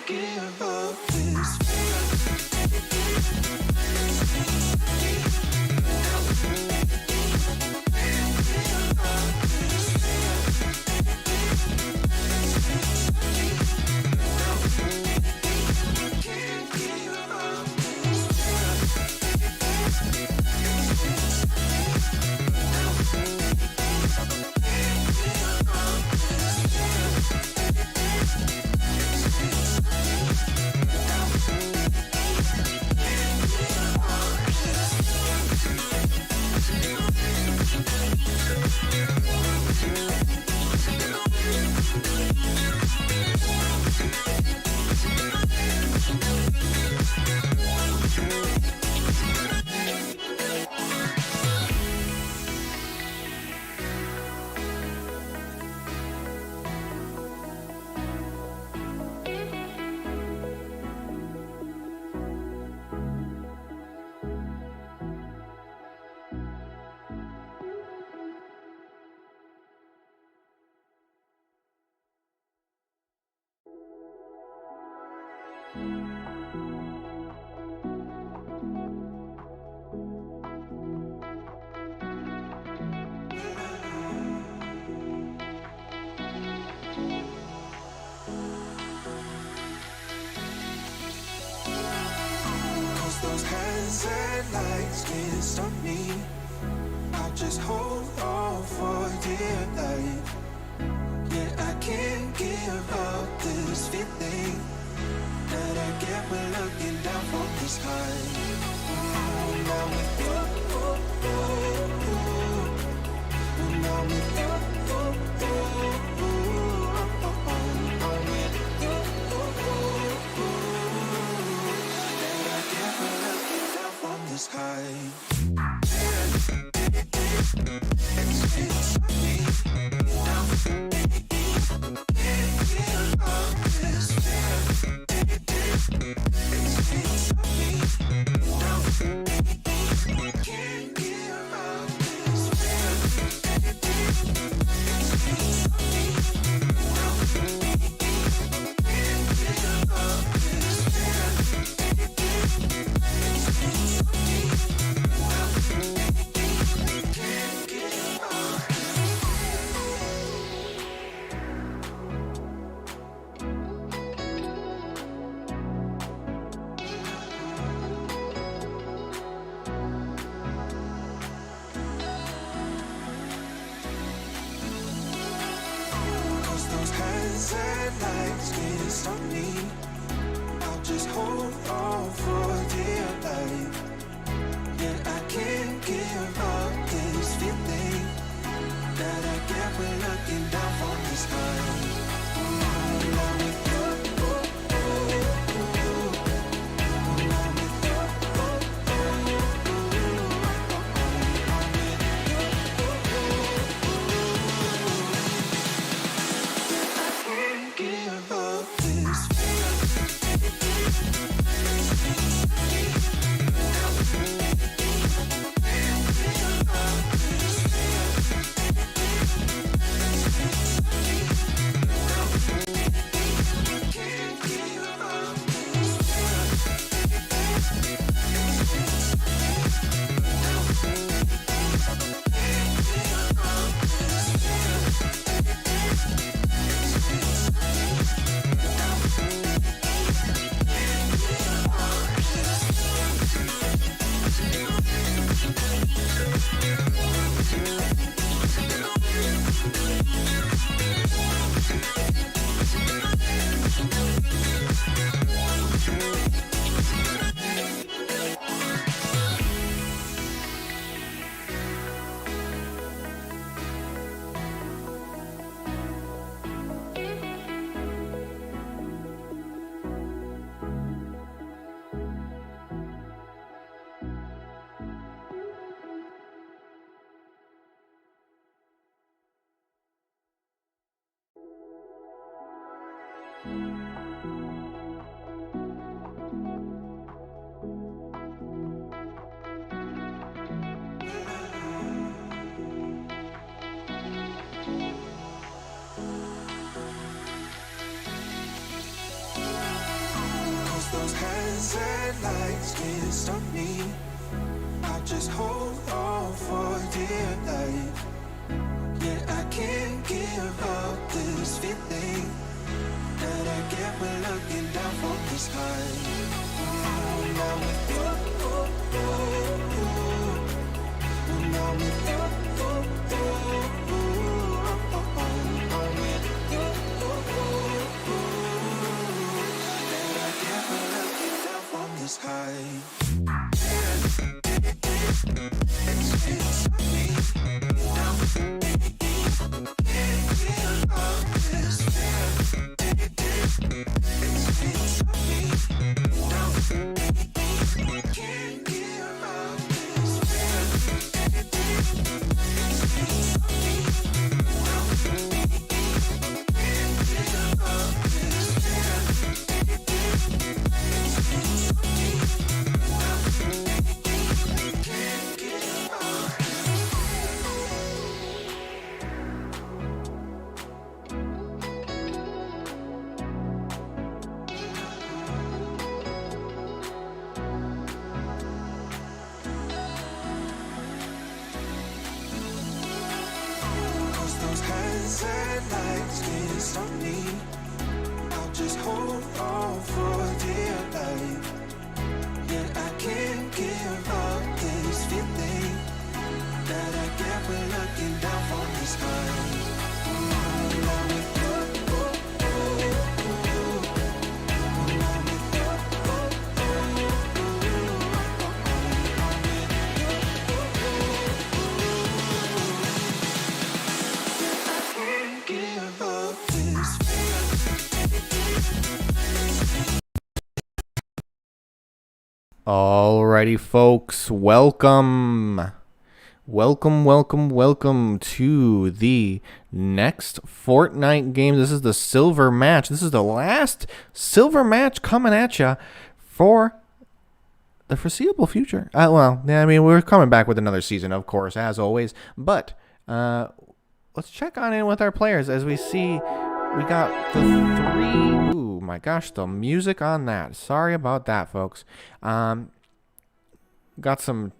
give up this those hands and lights can't stop me. I'll just hold on for dear life. Yeah, I can't give up this feeling that I get when looking down from the sky. Now with you, now with you, the sky. Hands and lights can't stop me. I'll just hold on for dear life. Yeah, I can't give Cause those hands and lights can't stop me. I just hold on for dear life. Yeah, I can't give up this feeling that I get when looking down from the sky. Now with you, now with you, that I get when looking down from the sky. It's me. Those hands and lights can't stop me. I'll just hold on for dear life. Yeah, I can't give up this feeling that I get when looking down from the sky. Now with you, now with you, give up this Alrighty, folks, welcome to the next Fortnite game. This is the silver match. This is the last silver match coming at you for the foreseeable future. Well, I mean, we're coming back with another season, of course, as always, but let's check on in with our players as we see we got the three. Ooh, my gosh, the music on that. Sorry about that, folks. Got some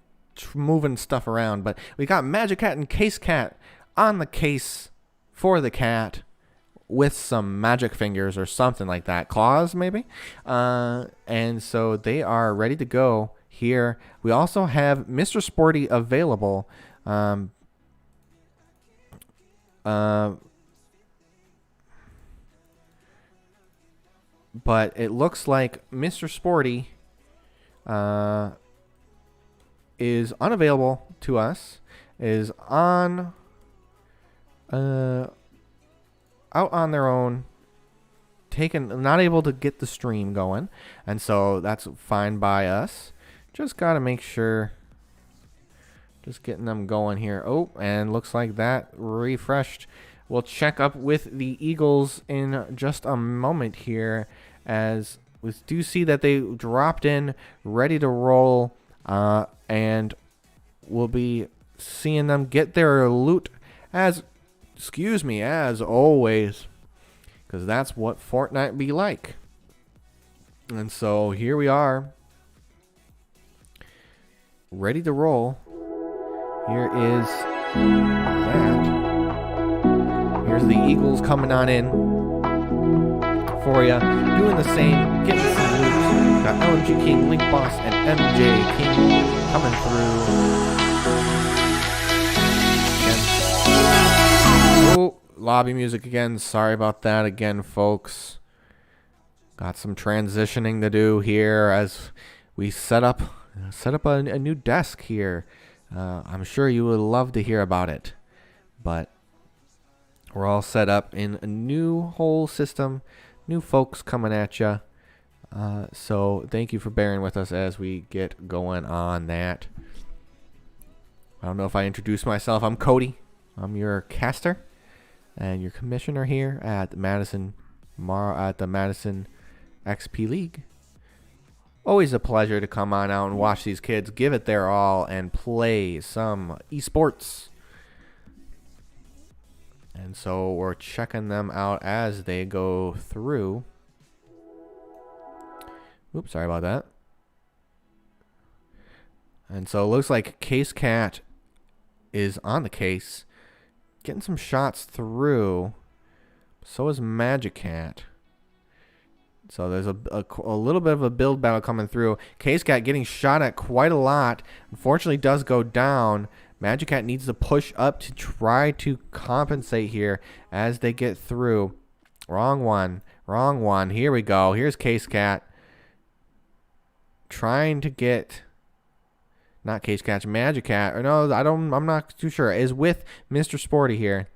moving stuff around, but we got Magic Cat and Case Cat on the case for the cat with some magic fingers or something like that. Claws, maybe? And so they are ready to go here. We also have Mr. Sporty available. But it looks like Mr. Sporty is unavailable to us, is on out on their own, not able to get the stream going, and so that's fine by us. Just gotta make sure, just getting them going here. Oh, and looks like that refreshed. We'll check up with the Eagles in just a moment here, as we do see that they dropped in, ready to roll, and we'll be seeing them get their loot as always, because that's what Fortnite be like. And so here we are, ready to roll. Here is that. Here's the Eagles coming on in for you, doing the same, getting some loot. Got LMG King, Link Boss, and MJ King coming through. Oh, lobby music again. Sorry about that again, folks. Got some transitioning to do here as we set up a new desk here. I'm sure you would love to hear about it, but we're all set up in a new whole system, new folks coming at you. So thank you for bearing with us as we get going on that. I don't know if I introduced myself. I'm Cody. I'm your caster and your commissioner here at the Madison tomorrow at the Madison XP League. Always a pleasure to come on out and watch these kids give it their all and play some esports. And so we're checking them out as they go through. Oops, sorry about that. And so it looks like Case Cat is on the case, getting some shots through. So is Magic Cat. So there's a little bit of a build battle coming through. Case Cat getting shot at quite a lot. Unfortunately, does go down. Magic Cat needs to push up to try to compensate here as they get through. Wrong one. Wrong one. Here we go. Here's Case Cat. Trying to get... Not Case Cat, Magic Cat. Or no, I'm not too sure. Is with Mr. Sporty here.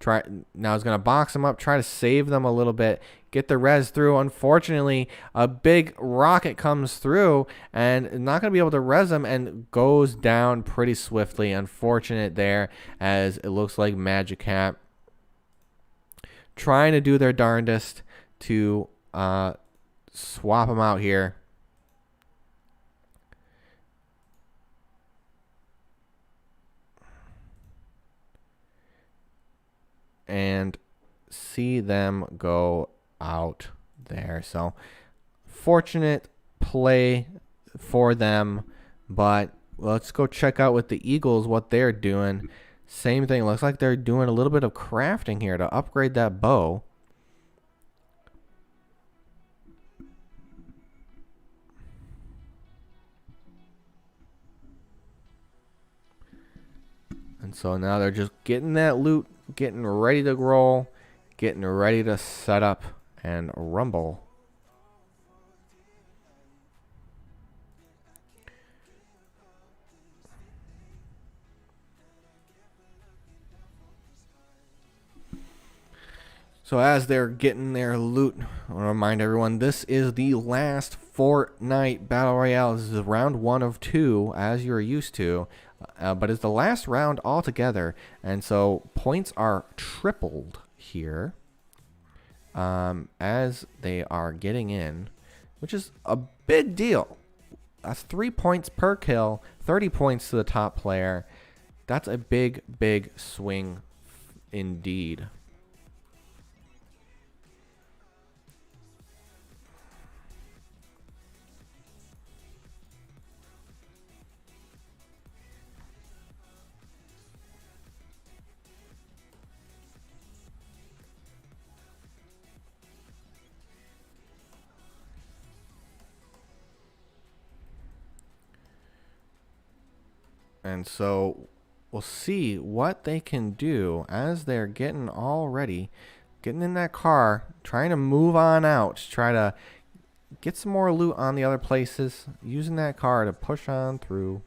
Now he's going to box them up, try to save them a little bit, get the res through. Unfortunately, a big rocket comes through and not going to be able to res them and goes down pretty swiftly. Unfortunate there, as it looks like Magic Cat trying to do their darndest to swap them out here. And see them go out there. So fortunate play for them, but let's go check out with the Eagles what they're doing. Same thing. Looks like they're doing a little bit of crafting here to upgrade that bow. And so now they're just getting that loot, getting ready to roll, getting ready to set up and rumble. So as they're getting their loot, I want to remind everyone, this is the last Fortnite Battle Royale. This is round 1 of 2, as you're used to. But it's the last round altogether. And so points are tripled here as they are getting in, which is a big deal. That's 3 points per kill, 30 points to the top player. That's a big, big swing indeed. And so we'll see what they can do as they're getting all ready, getting in that car, trying to move on out, try to get some more loot on the other places, using that car to push on through.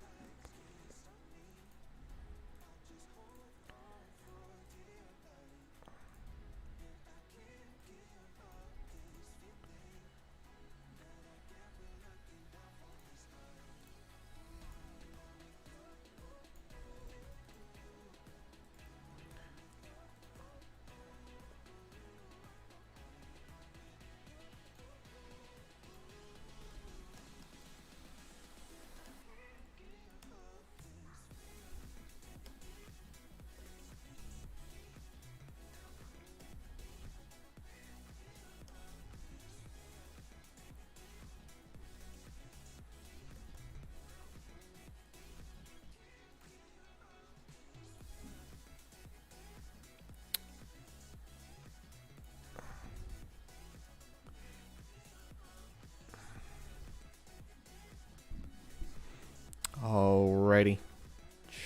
Alrighty.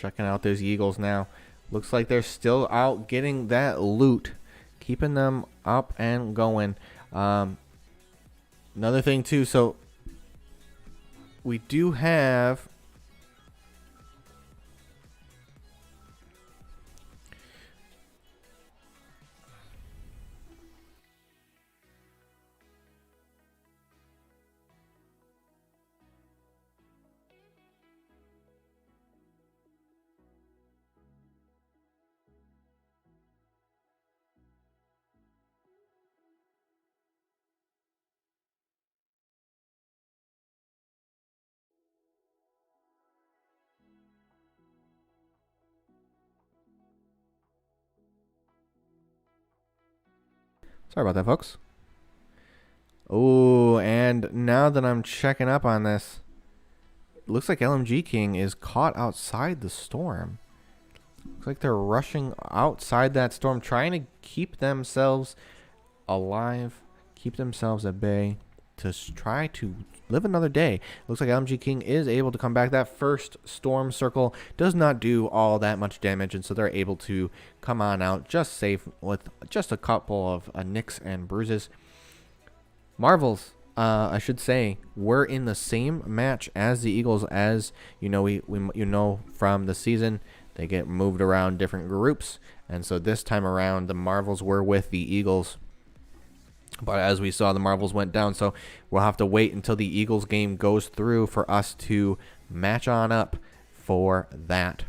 Checking out those Eagles now. Looks like they're still out getting that loot. Keeping them up and going. Another thing too, so we do have Sorry about that, folks. Oh, and now that I'm checking up on this, it looks like LMG King is caught outside the storm. Looks like they're rushing outside that storm, trying to keep themselves alive, keep themselves at bay, to try to live another day. Looks like LMG King is able to come back. That first storm circle does not do all that much damage, and so they're able to come on out just safe with just a couple of nicks and bruises. Marvels, I should say, were in the same match as the Eagles. As you know, we from the season, they get moved around different groups, and so this time around the Marvels were with the Eagles. But as we saw, the Marvels went down, so we'll have to wait until the Eagles game goes through for us to match on up for that.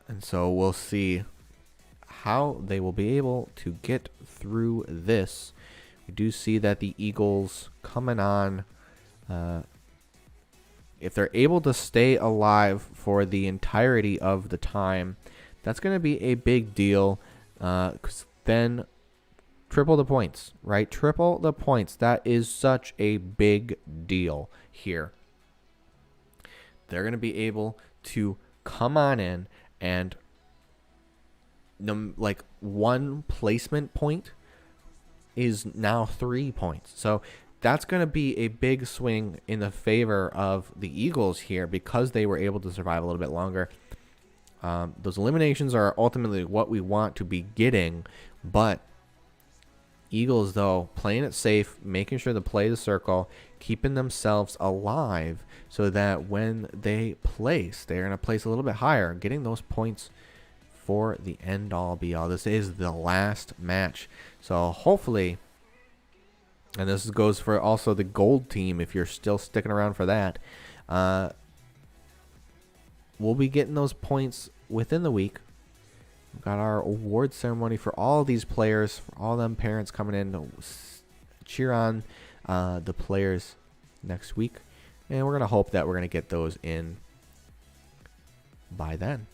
And so we'll see how they will be able to get through this. We do see that the Eagles coming on, if they're able to stay alive for the entirety of the time, that's going to be a big deal, because then triple the points, right? Triple the points. That is such a big deal here. They're going to be able to come on in, and like one placement point is now 3 points. So that's going to be a big swing in the favor of the Eagles here, because they were able to survive a little bit longer. Those eliminations are ultimately what we want to be getting, but Eagles, though, playing it safe, making sure to play the circle, keeping themselves alive, so that when they place, they're going to place a little bit higher, getting those points for the end all be all. This is the last match, so hopefully, and this goes for also the gold team if you're still sticking around for that, we'll be getting those points within the week. We've got our award ceremony for all these players, for all them parents coming in to cheer on the players next week. And we're going to hope that we're going to get those in by then.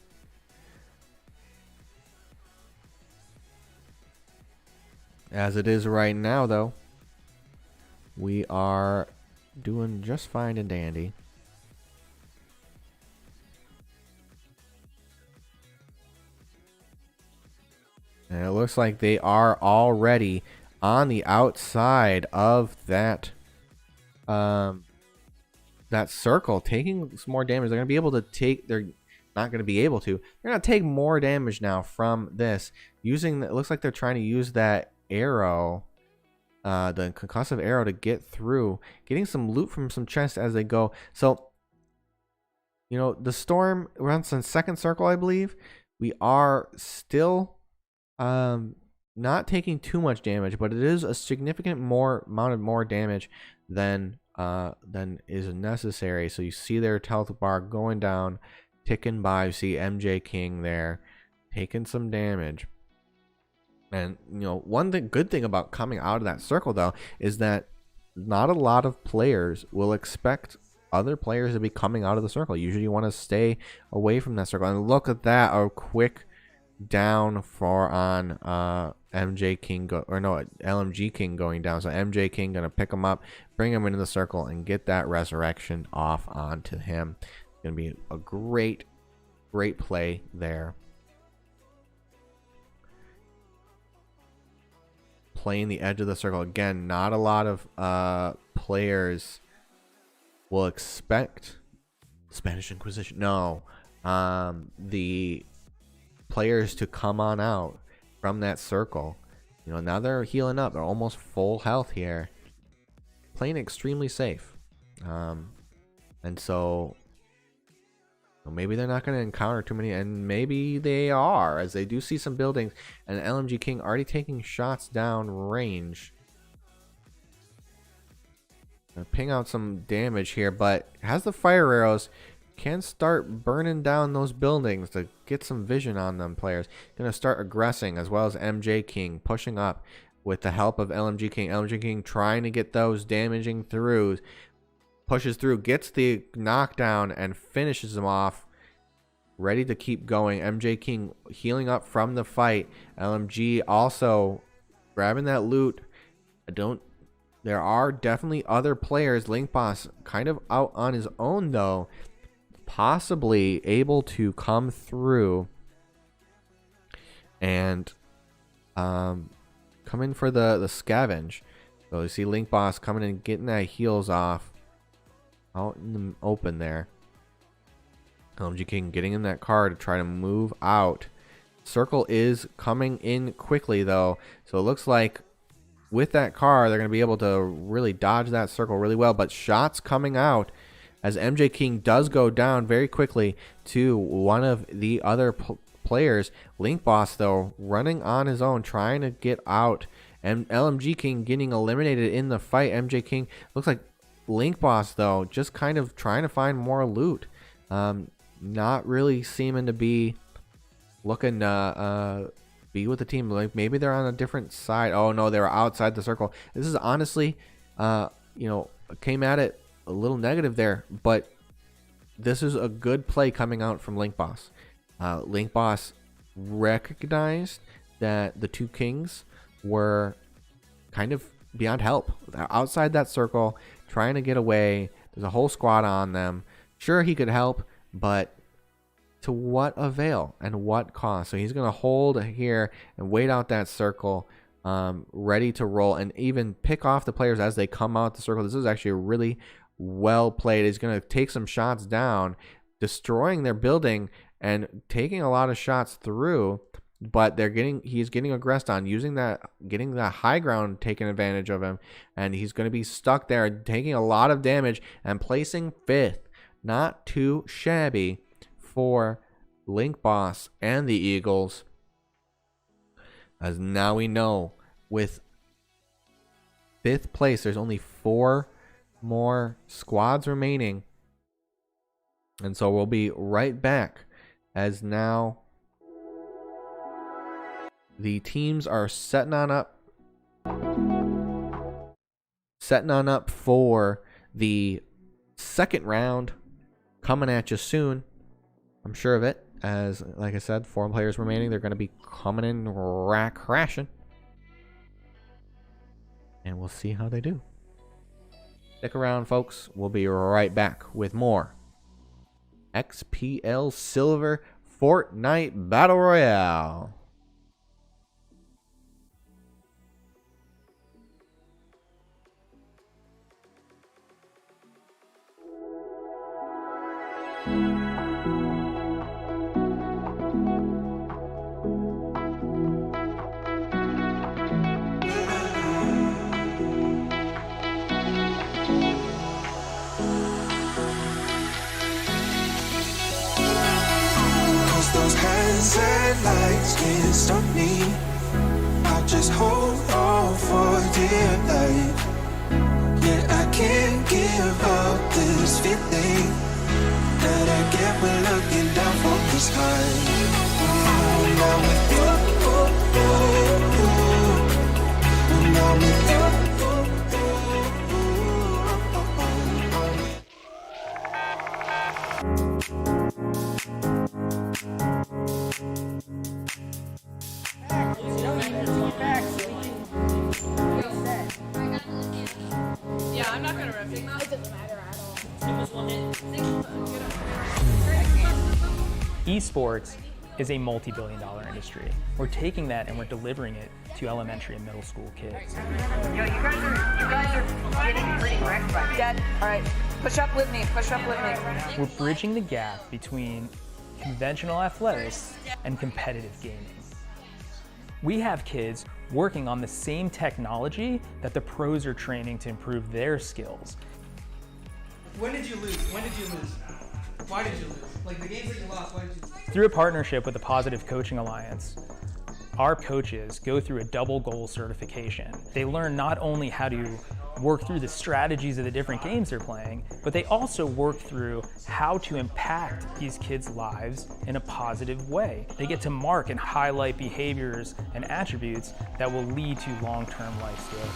As it is right now, though, we are doing just fine and dandy. And it looks like they are already on the outside of that that circle, taking some more damage. They're going to be able to take, they're not going to be able to, they're going to take more damage now from this. Using, it looks like they're trying to use that arrow, the concussive arrow, to get through, getting some loot from some chests as they go. So, you know, the storm runs in second circle, I believe. We are still not taking too much damage, but it is a significant amount of more damage than is necessary. So you see their health bar going down, ticking by. You see MJ King there taking some damage. And you know, good thing about coming out of that circle, though, is that not a lot of players will expect other players to be coming out of the circle. Usually you want to stay away from that circle. And look at that, a quick down for on LMG King going down. So MJ King gonna pick him up, bring him into the circle, and get that resurrection off onto him. It's gonna be a great play there. Playing the edge of the circle again. Not a lot of players will expect Spanish Inquisition. No, the players to come on out from that circle. You know, now they're healing up. They're almost full health here, playing extremely safe. And so maybe they're not going to encounter too many, and maybe they are, as they do see some buildings, and LMG King already taking shots down range. Gonna ping out some damage here, but has the fire arrows, can start burning down those buildings to get some vision on them players. Gonna start aggressing, as well as MJ King pushing up with the help of LMG King. LMG King trying to get those damaging through, pushes through, gets the knockdown, and finishes them off. ready to keep going. MJ King healing up from the fight. LMG also grabbing that loot. There are definitely other players. Link Boss kind of out on his own though, possibly able to come through and come in for the scavenge. So you see Link Boss coming in, getting that heals off out in the open there. LMG King getting in that car to try to move out. Circle is coming in quickly though, so it looks like with that car they're going to be able to really dodge that circle really well. But shots coming out as MJ King does go down very quickly to one of the other players. Link Boss though running on his own, trying to get out, and LMG King getting eliminated in the fight. MJ King looks like Link Boss though just kind of trying to find more loot, not really seeming to be looking be with the team. Like maybe they're on a different side. Oh no, they were outside the circle. This is honestly came at it a little negative there, but this is a good play coming out from Link Boss. Link Boss recognized that the two kings were kind of beyond help. They're outside that circle trying to get away. There's a whole squad on them. Sure, he could help, but to what avail and what cost? So he's going to hold here and wait out that circle, ready to roll and even pick off the players as they come out the circle. This is actually a really well played. He's going to take some shots down, destroying their building and taking a lot of shots through, but he's getting aggressed on, using that, getting that high ground taken advantage of him, and he's going to be stuck there taking a lot of damage and placing 5th. Not too shabby for Link Boss and the Eagles, as now we know with 5th place there's only 4 more squads remaining, and so we'll be right back as now the teams are setting on up for the second round, coming at you soon. I'm sure of it, as like I said, 4 players remaining. They're going to be coming in crashing, and we'll see how they do. Stick around, folks. We'll be right back with more XPL Silver Fortnite Battle Royale. Those hands and lights can't stop me. I just hold on for dear life. Yeah, I can't give up this feeling that I get when looking down from the sky. When I'm with you, when I'm with you. Yeah, I'm not gonna rip it. It doesn't matter at all. Esports is a multi-billion-dollar industry. We're taking that and we're delivering it to elementary and middle school kids. Yo, you guys are getting pretty wrecked by me. Dad, all right, push up with me. Push up with me. We're bridging the gap between conventional athletics and competitive gaming. We have kids working on the same technology that the pros are training to improve their skills. When did you lose? When did you lose? Why did you lose? Like the games that you lost, why did you lose? Through a partnership with the Positive Coaching Alliance, our coaches go through a double goal certification. They learn not only how to work through the strategies of the different games they're playing, but they also work through how to impact these kids' lives in a positive way. They get to mark and highlight behaviors and attributes that will lead to long-term life skills.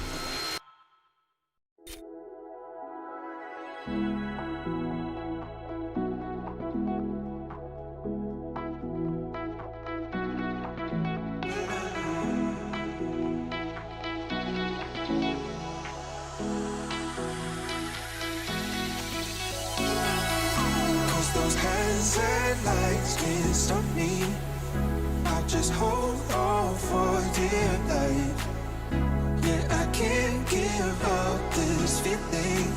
lights can't stop me. I just hold on for dear life. Yeah, I can't give up this feeling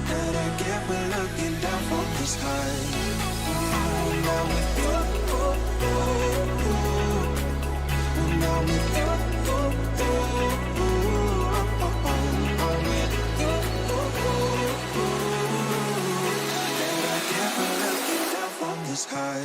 that I get when looking down from the sky. Now with you, now with you, that I get when looking down from the sky.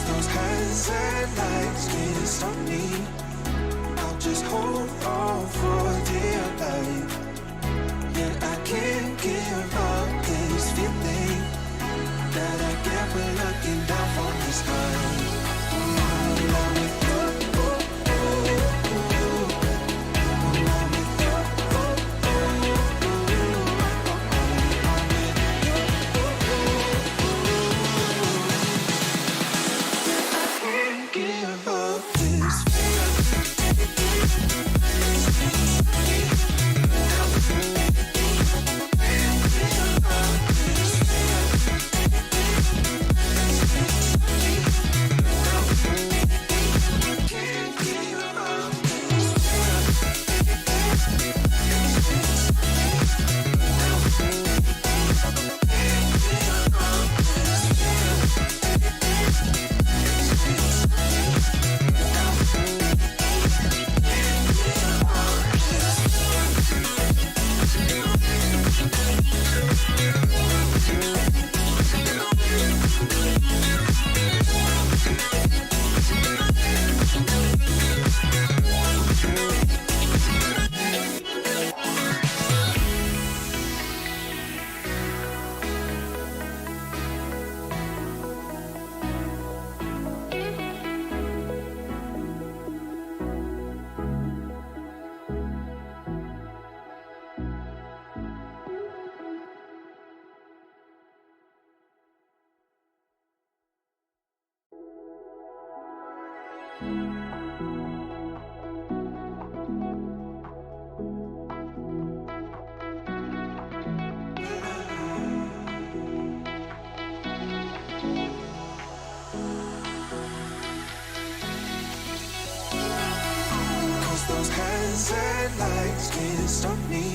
Those hands and lights can't stop me. I'll just hold on for dear life. Yeah, I can't give up this feeling that I get when looking down from the sky. Now with you, now with you, give up this those hands and lights can't stop me.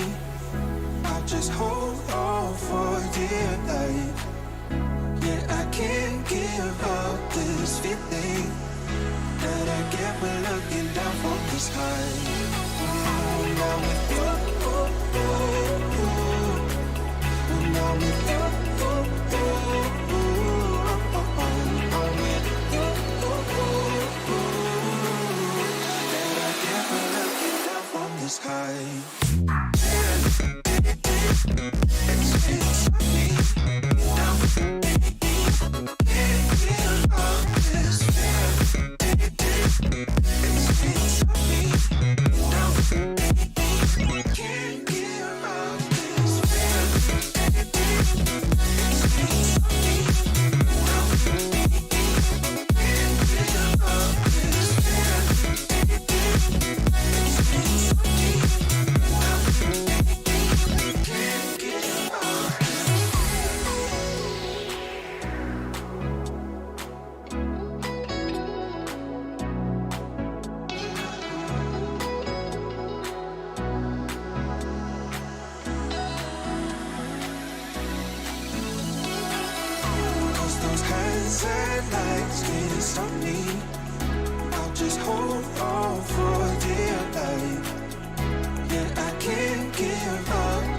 I'll just hold on for dear life. Yeah, I can't give up this feeling that I get when looking down from the sky. Now with you, now with you, sky. Hands and lights can't stop me. I'll just hold on for dear life. Yeah, I can't give up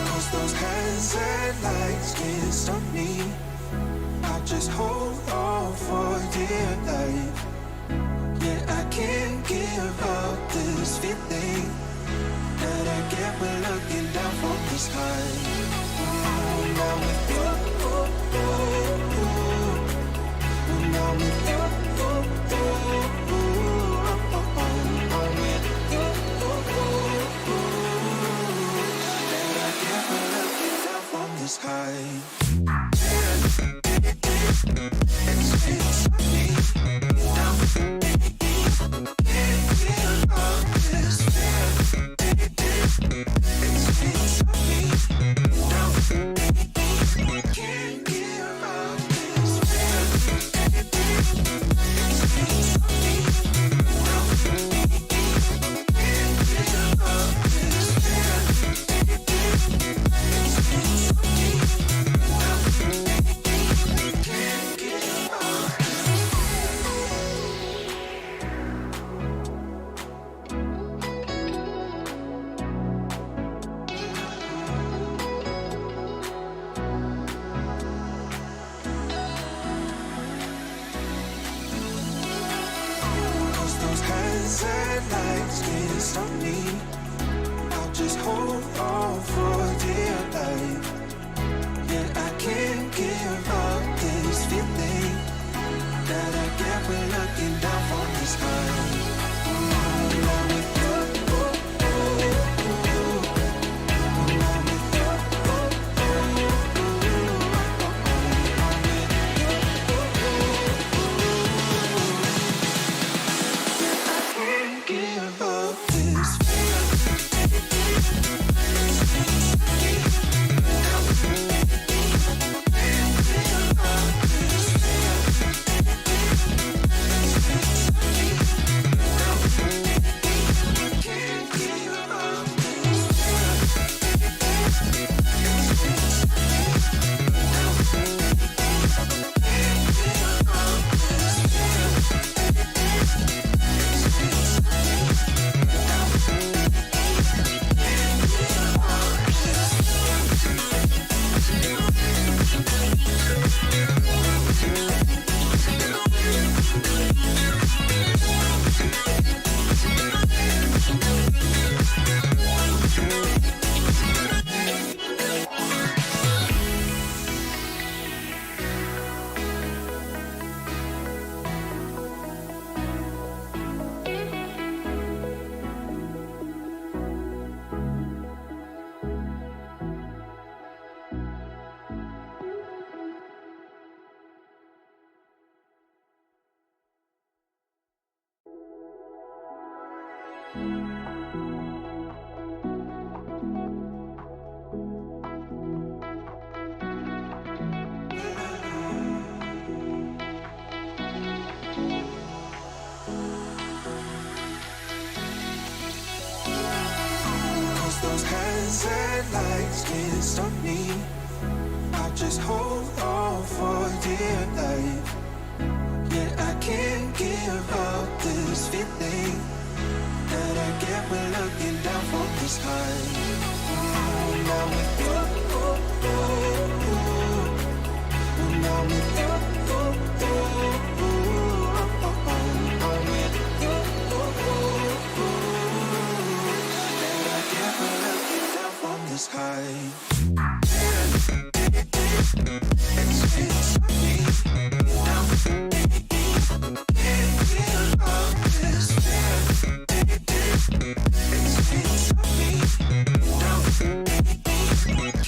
Cause those hands and lights can't stop me. I just hold on for dear life. Yeah, I can't give up this feeling that I get when looking down from the sky. Now with you, now with you, that I get when looking down from the sky. It's me now. Can't give up this feeling. It's me now. Can't give up this feeling. It's me now. Can't give up this feeling. It's me now. Can't give up. Cause those hands and lights can't stop me. I'll just hold on for dear life. Yeah, I can't give up this feeling that I get when looking down from the sky. Now with you, now with you, I can't give up this can't give up Cause those hands and lights can't stop me. I'll just hold on for dear life. Yeah, I can't give up this feeling that I get when looking down from the sky. Now with you, now with you, that I get when looking down from the sky. It's me now. Can't give up this feeling. It's me now.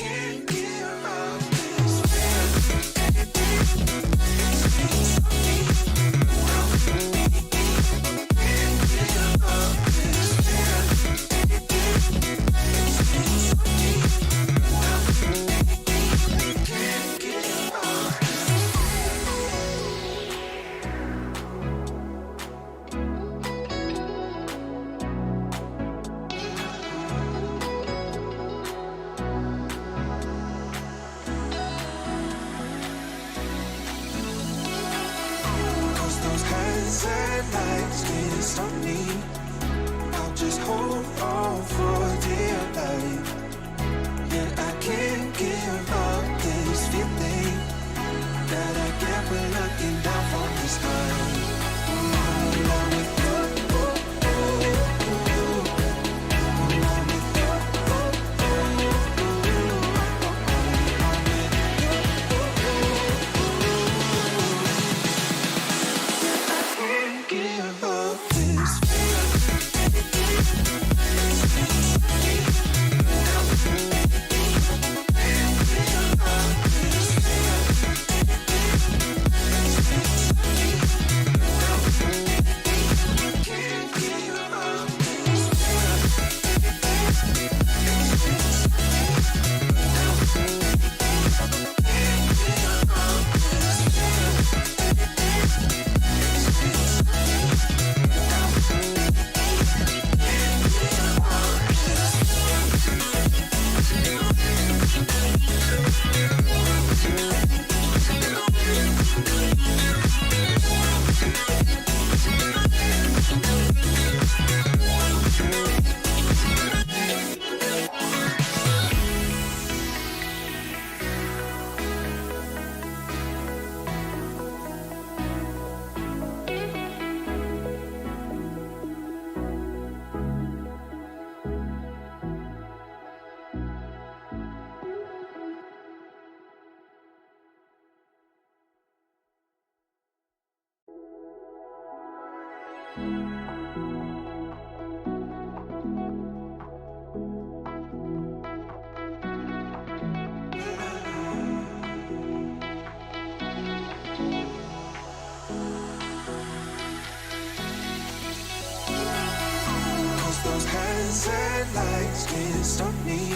Cause those hands and lights can't stop me.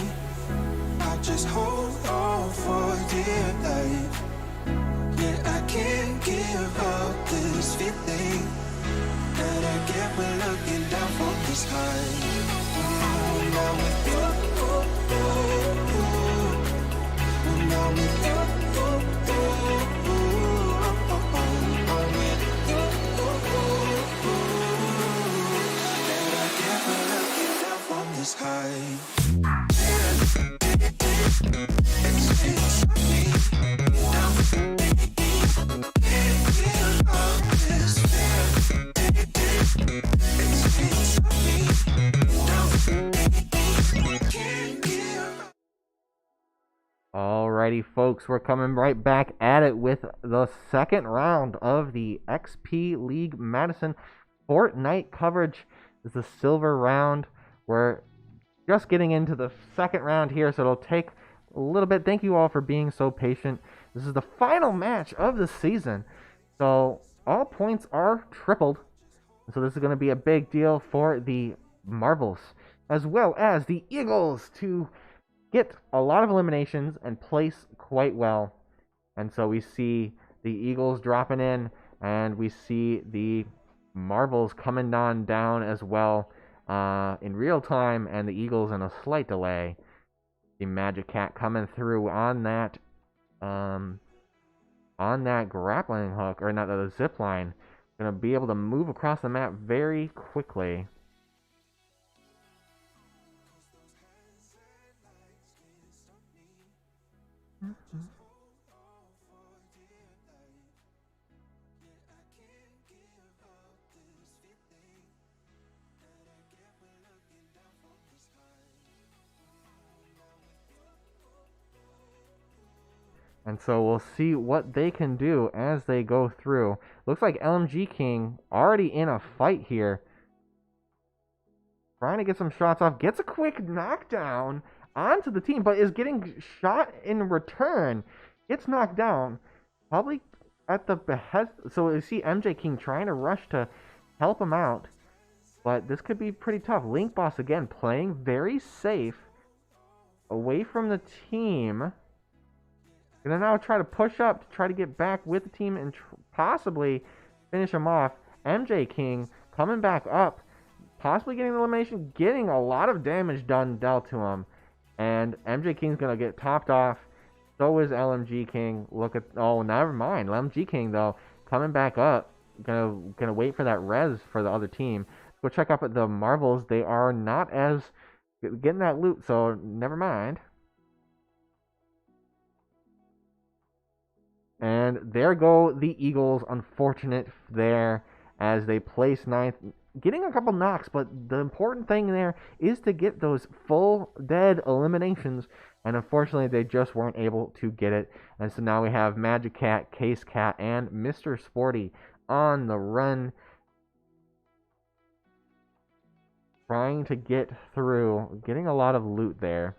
I just hold on for dear life. Yeah, I can't give up this feeling that I get when looking down from the sky. Now with you, now with you, that I get when looking down from the sky. It's me now. Alrighty, folks, we're coming right back at it with the second round of the XP League Madison Fortnite coverage. This is the silver round. We're just getting into the second round here, so it'll take a little bit. Thank you all for being so patient. This is the final match of the season, so all points are tripled. So this is going to be a big deal for the Marvels, as well as the Eagles, to get a lot of eliminations and place quite well. And so we see the Eagles dropping in, and we see the Marvels coming on down as well in real time, and the Eagles in a slight delay. The Magic Cat coming through on that grappling hook, or not, the zip line. Gonna be able to move across the map very quickly. And so we'll see what they can do as they go through. Looks like LMG King already in a fight here. Trying to get some shots off. Gets a quick knockdown onto the team, but is getting shot in return. Gets knocked down. Probably at the behest. So we see MJ King trying to rush to help him out. But this could be pretty tough. Link Boss again playing very safe. Away from the team. Gonna now try to push up to try to get back with the team and possibly finish him off. MJ King coming back up, possibly getting an elimination, getting a lot of damage dealt to him. And MJ King's gonna get topped off. So is LMG King. Look at, oh, never mind. LMG King though coming back up, gonna wait for that res for the other team. Go check up at the Marvels. They are not as getting that loot, so never mind. And there go the Eagles, unfortunate there as they place ninth, getting a couple knocks, but the important thing there is to get those full dead eliminations, and unfortunately they just weren't able to get it. And so now we have Magic Cat, Case Cat, and Mr. Sporty on the run, trying to get through, getting a lot of loot there.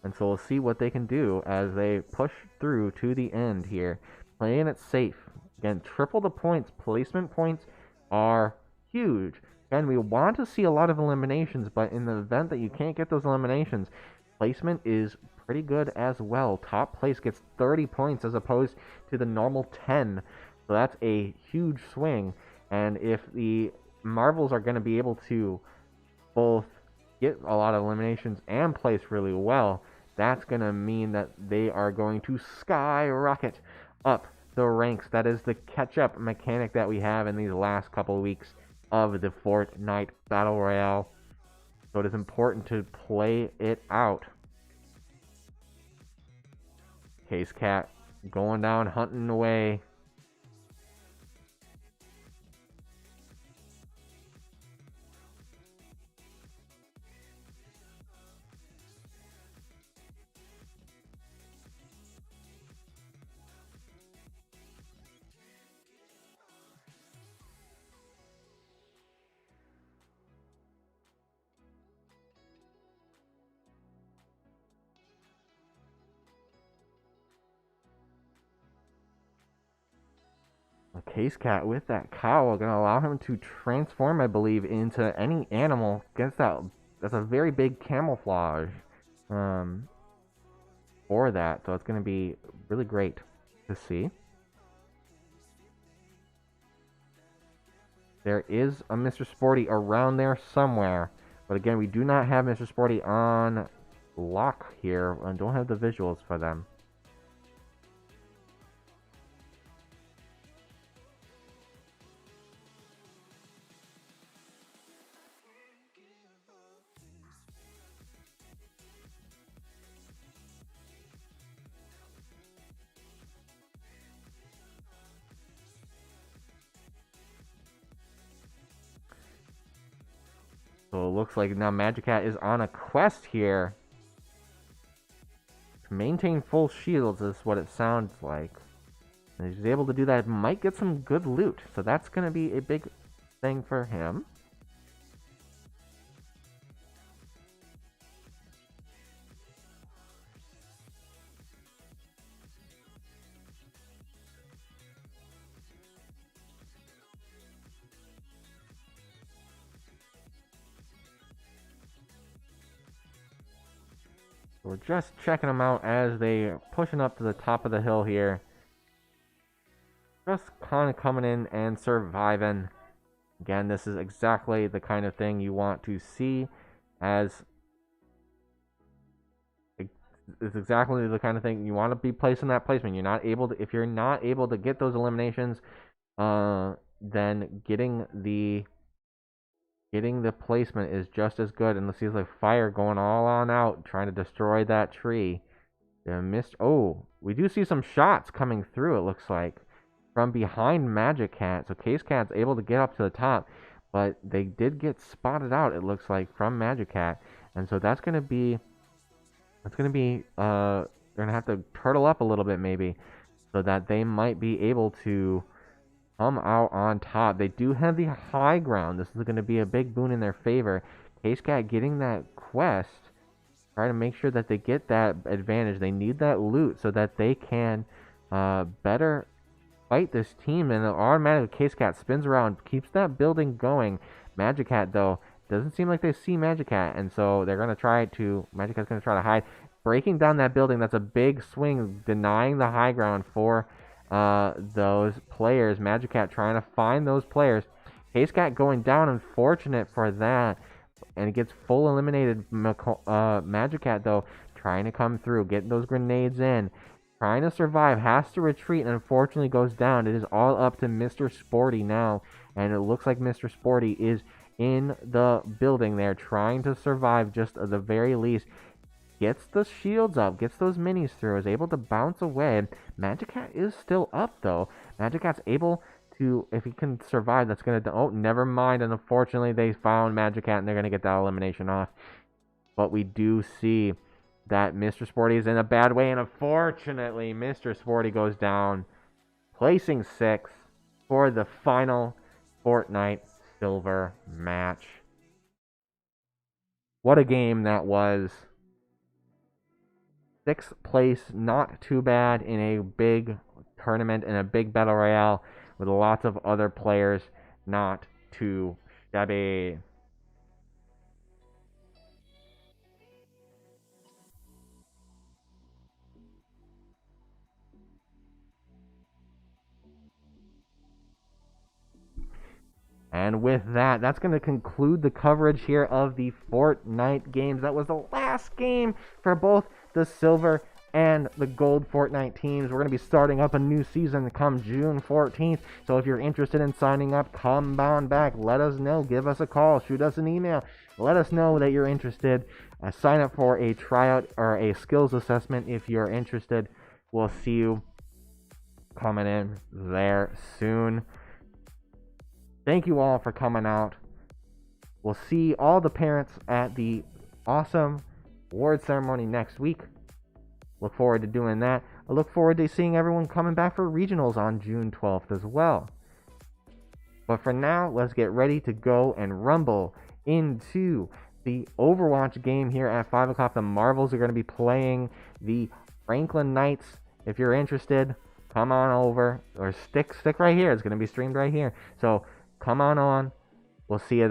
And so we'll see what they can do as they push through to the end here. Playing it safe. Again, triple the points. Placement points are huge. Again, we want to see a lot of eliminations, but in the event that you can't get those eliminations, placement is pretty good as well. Top place gets 30 points as opposed to the normal 10. So that's a huge swing. And if the Marvels are going to be able to both get a lot of eliminations and place really well, that's going to mean that they are going to skyrocket up the ranks. That is the catch-up mechanic that we have in these last couple of weeks of the Fortnite Battle Royale. So it is important to play it out. Case Cat going down, hunting away. Case Cat with that cowl going to allow him to transform, I believe, into any animal. Gets that. That's a very big camouflage for that. So it's going to be really great to see. There is a Mr. Sporty around there somewhere. But again, we do not have Mr. Sporty on lock here. And don't have the visuals for them. So it looks like now Magic Cat is on a quest here. To maintain full shields is what it sounds like. And he's able to do that. Might get some good loot. So that's going to be a big thing for him. We're just checking them out as they're pushing up to the top of the hill here. Just kind of coming in and surviving. Again, this is exactly the kind of thing you want to see, as it's exactly the kind of thing you want to be placing that placement. You're not able to, if you're not able to get those eliminations, then getting the placement is just as good. And let's see, it's like fire going all on out, trying to destroy that tree. Missed. Oh, we do see some shots coming through, it looks like, from behind Magic Cat. So Case Cat's able to get up to the top, but they did get spotted out, it looks like, from Magic Cat. And so they're going to have to turtle up a little bit maybe, so that they might be able to come out on top. They do have the high ground. This is going to be a big boon in their favor. Case Cat getting that quest, try to make sure that they get that advantage. They need that loot so that they can better fight this team. And the automatic Case Cat spins around, keeps that building going. Magic Cat, though, doesn't seem like they see Magic Cat, and so they're going to try to, Magic Cat's going to try to hide. Breaking down that building, that's a big swing, denying the high ground for those players. Magic Cat trying to find those players. Case Cat going down, unfortunate for that, and it gets full eliminated. Magic Cat, though, trying to come through, getting those grenades in, trying to survive, has to retreat, and unfortunately goes down. It is all up to Mr. Sporty now, and it looks like Mr. Sporty is in the building there, trying to survive just at the very least. Gets the shields up, gets those minis through, is able to bounce away. Magic Cat is still up, though. Magic Cat's able to, if he can survive, that's going to, oh, never mind. And unfortunately, they found Magic Cat, and they're going to get that elimination off. But we do see that Mr. Sporty is in a bad way, and unfortunately, Mr. Sporty goes down, placing 6th. for the final Fortnite silver match. What a game that was. 6th place, not too bad in a big tournament, in a big battle royale with lots of other players. Not too shabby. And with that, that's going to conclude the coverage here of the Fortnite games. That was the last game for both the silver and the gold Fortnite teams. We're going to be starting up a new season come June 14th. So if you're interested in signing up, come on back. Let us know. Give us a call. Shoot us an email. Let us know that you're interested. Sign up for a tryout or a skills assessment if you're interested. We'll see you coming in there soon. Thank you all for coming out. We'll see all the parents at the awesome award ceremony next week. Look forward to doing that. I look forward to seeing everyone coming back for regionals on June 12th as well. But for now, let's get ready to go and rumble into the Overwatch game here at 5 o'clock. The Marvels are going to be playing the Franklin Knights. If you're interested, come on over. Or stick right here. It's going to be streamed right here. So come on. We'll see you